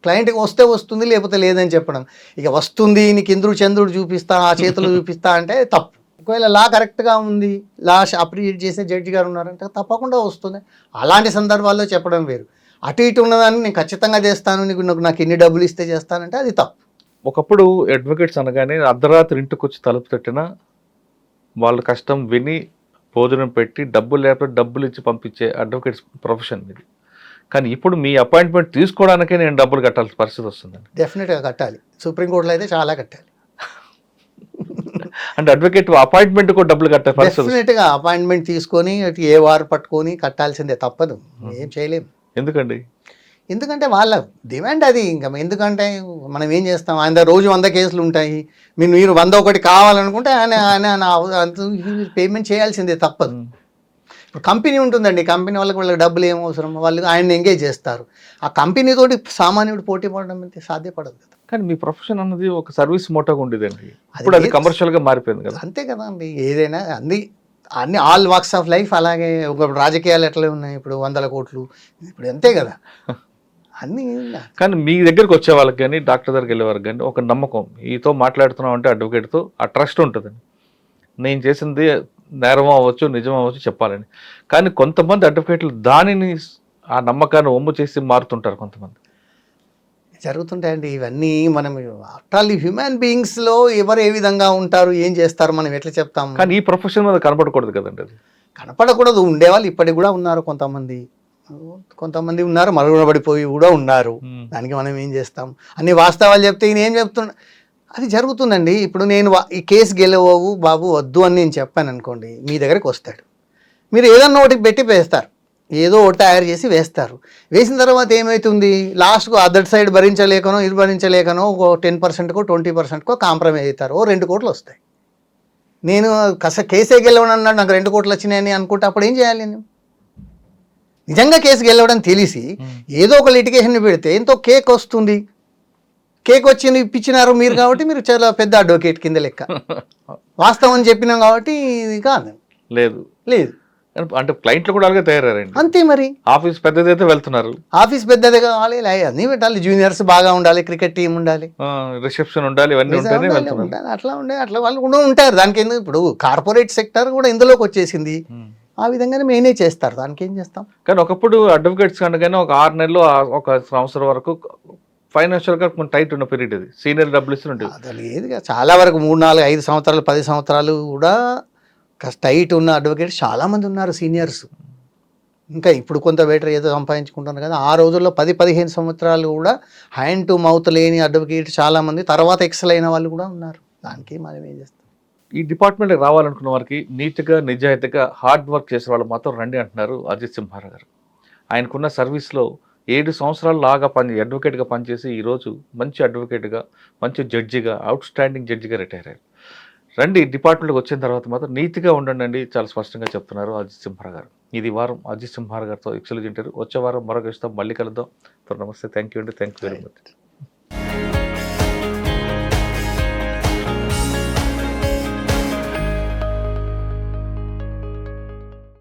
క్లయింట్కి వస్తే వస్తుంది లేకపోతే లేదని చెప్పడం. ఇక వస్తుంది నీకు ఇంద్రుడు చంద్రుడు చూపిస్తా, ఆ చేతులు చూపిస్తా అంటే తప్పు. ఒకవేళ లా కరెక్ట్గా ఉంది, లా అప్రిషియేట్ చేసే జడ్జి గారు ఉన్నారంటే తప్పకుండా వస్తుంది. అలాంటి సందర్భాల్లో చెప్పడం వేరు. అటు ఇటు ఉన్నదాన్ని నేను ఖచ్చితంగా చేస్తాను, నాకు ఎన్ని డబ్బులు ఇస్తే చేస్తానంటే అది తప్పు. ఒకప్పుడు అడ్వకేట్స్ అనగానే అర్ధరాత్రి ఇంటికి వచ్చి తలుపు తట్టినా వాళ్ళ కష్టం విని భోజనం పెట్టి డబ్బులు లేకపోతే డబ్బులు ఇచ్చి పంపించే అడ్వకేట్స్ ప్రొఫెషన్ ఇది. కానీ ఇప్పుడు మీ అపాయింట్మెంట్ తీసుకోవడానికే నేను డబ్బులు కట్టాల్సిన పరిస్థితి వస్తుందండి. డెఫినెట్గా కట్టాలి. సుప్రీంకోర్టులో అయితే చాలా కట్టాలి. అంటే అడ్వకేట్ అపాయింట్మెంట్ కూడా డబ్బులు కట్టాలి. డెఫినెట్గా అపాయింట్మెంట్ తీసుకొని ఏ వారు పట్టుకొని కట్టాల్సిందే, తప్పదు, ఏం చేయలేము. ఎందుకండి? ఎందుకంటే వాళ్ళ డిమాండ్ అది. ఇంకా ఎందుకంటే మనం ఏం చేస్తాం, ఆయన రోజు 100 కేసులు ఉంటాయి, మీరు 101 కావాలనుకుంటే ఆయన పేమెంట్ చేయాల్సిందే, తప్పదు. కంపెనీ ఉంటుందండి, కంపెనీ వాళ్ళకి డబ్బులు ఏం అవసరం, వాళ్ళు ఆయన్ని ఎంగేజ్ చేస్తారు. ఆ కంపెనీతోటి సామాన్యుడు పోటీ పడడం అయితే సాధ్యపడదు కదా. కానీ మీ ప్రొఫెషన్ అన్నది ఒక సర్వీస్ మోటోగా ఉండేదండి, అది ఇప్పుడు అది లేదు. కమర్షియల్గా మారిపోయింది కదా. అంతే కదా అండి, ఏదైనా అన్ని ఆల్ వాక్స్ ఆఫ్ లైఫ్ అలాగే. ఒక రాజకీయాలు ఎట్లా ఉన్నాయి ఇప్పుడు, 100 కోట్లు ఇప్పుడు అంతే కదా అన్నీ. కానీ మీ దగ్గరికి వచ్చే వాళ్ళకి కానీ డాక్టర్ దగ్గరికి వెళ్ళే వాళ్ళకి కానీ ఒక నమ్మకం, ఈతో మాట్లాడుతున్నాం అంటే అడ్వకేట్తో ఆ ట్రస్ట్ ఉంటుందండి. నేను చేసింది నేరం అవ్వచ్చు, నిజం అవ్వచ్చు చెప్పాలని. కానీ కొంతమంది అడ్వకేట్లు దానిని ఆ నమ్మకాన్ని ఒమ్ము చేసి మారుతుంటారు కొంతమంది. జరుగుతుంటాయండి ఇవన్నీ. మనం ఆఫ్టర్ ఆల్ హ్యూమన్ బీయింగ్స్లో ఎవరు ఏ విధంగా ఉంటారు, ఏం చేస్తారు, మనం ఎట్లా చెప్తాం. కానీ ఈ ప్రొఫెషన్ మీద కనపడకూడదు కదండి అది. కనపడకూడదు, ఉండేవాళ్ళు ఇప్పటికి కూడా ఉన్నారు కొంతమంది ఉన్నారు, మరుగునబడిపోయి కూడా ఉన్నారు. దానికి మనం ఏం చేస్తాం, అన్ని వాస్తవాలు చెప్తే ఈయన ఏం చెప్తున్నా అది జరుగుతుందండి. ఇప్పుడు నేను ఈ కేసు గెలవవు బాబు వద్దు అని నేను చెప్పాను అనుకోండి, మీ దగ్గరికి వస్తాడు, మీరు ఏదన్నా ఒకటి పెట్టి వేస్తారు, ఏదో ఒకటి తయారు చేసి వేస్తారు. వేసిన తర్వాత ఏమవుతుంది, లాస్ట్కు అదర్ సైడ్ భరించలేకనో ఇది భరించలేకనో ఒక 10%కో 20%కో కాంప్రమైజ్ అవుతారు, 2 కోట్లు వస్తాయి. నేను కేసే గెలవనన్నాడు, నాకు 2 కోట్లు వచ్చినాయని అనుకుంటే అప్పుడు ఏం చేయాలి నేను? నిజంగా కేసు గెలవడం తెలిసి ఏదో ఒక లిటిగేషన్ పెడితే ఎంతో కేక్ వస్తుంది. కేక్ వచ్చి ఇప్పించినారు మీరు కాబట్టి మీరు చాలా పెద్ద అడ్వకేట్ కింద లెక్క. వాస్తవం చెప్పినాం కాబట్టి ఇది కాదు. లేదు లేదు అంటే క్లయింట్లు కూడా అలాగే తయారండి. అంతే మరి. ఆఫీస్ పెద్దదైతే వెళ్తున్నారు, ఆఫీస్ పెద్దది కావాలి, అన్నీ పెట్టాలి, జూనియర్స్ బాగా ఉండాలి, క్రికెట్ టీం ఉండాలి, రిసెప్షన్ ఉండాలి, ఇవన్నీ ఉంటేనే వెళ్తున్నారు. అట్లా వాళ్ళు కూడా ఉంటారు. దానికి ఎందుకు, ఇప్పుడు కార్పొరేట్ సెక్టర్ కూడా ఇందులోకి వచ్చేసింది, ఆ విధంగానే మేనేజ్ చేస్తారు, దానికి ఏం చేస్తాం. కానీ ఒకప్పుడు అడ్వకేట్స్ కానీ ఒక 6 నెలలు 1 సంవత్సరం వరకు ఫైనాన్షియల్గా కొంచెం టైట్ ఉన్న పీరియడ్ ఇది, సీనియర్ డబ్బులు ఇస్తుంటుంది. అది లేదుగా, చాలా వరకు 3, 4, 5 సంవత్సరాలు 10 సంవత్సరాలు కూడా టైట్ ఉన్న అడ్వకేట్స్ చాలామంది ఉన్నారు సీనియర్స్. ఇంకా ఇప్పుడు కొంత బెటర్ ఏదో సంపాదించుకుంటున్నారు కదా, ఆ రోజుల్లో 10-15 సంవత్సరాలు కూడా హ్యాండ్ టు మౌత్ లేని అడ్వకేట్ చాలామంది, తర్వాత ఎక్సెల్ అయిన వాళ్ళు కూడా ఉన్నారు. దానికి మనం ఏం చేస్తాం. ఈ డిపార్ట్మెంట్కి రావాలనుకున్న వారికి నీట్గా నిజాయితీగా హార్డ్ వర్క్ చేసే వాళ్ళు మాత్రం రండి అంటున్నారు అజిత్ సింహారావు గారు. ఆయనకున్న సర్వీస్లో 7 సంవత్సరాలు లాగా అడ్వకేట్గా పనిచేసి ఈరోజు మంచి అడ్వకేట్గా, మంచి జడ్జిగా, అవుట్ స్టాండింగ్ జడ్జిగా రిటైర్ అయ్యారు. రండి, డిపార్ట్మెంట్కి వచ్చిన తర్వాత మాత్రం నీతిగా ఉండండి చాలా స్పష్టంగా చెప్తున్నారు అజిత్ సింహారావు గారు. ఇది వారం అజిత్ సింహారావు గారితో ఎక్సలెంట్ ఇంటర్వ్యూ. వచ్చే వారం మరొక ఇష్టం మళ్ళీ కలుద్దాం. నమస్తే, థ్యాంక్ యూ అండి, థ్యాంక్ యూ వెరీ మచ్.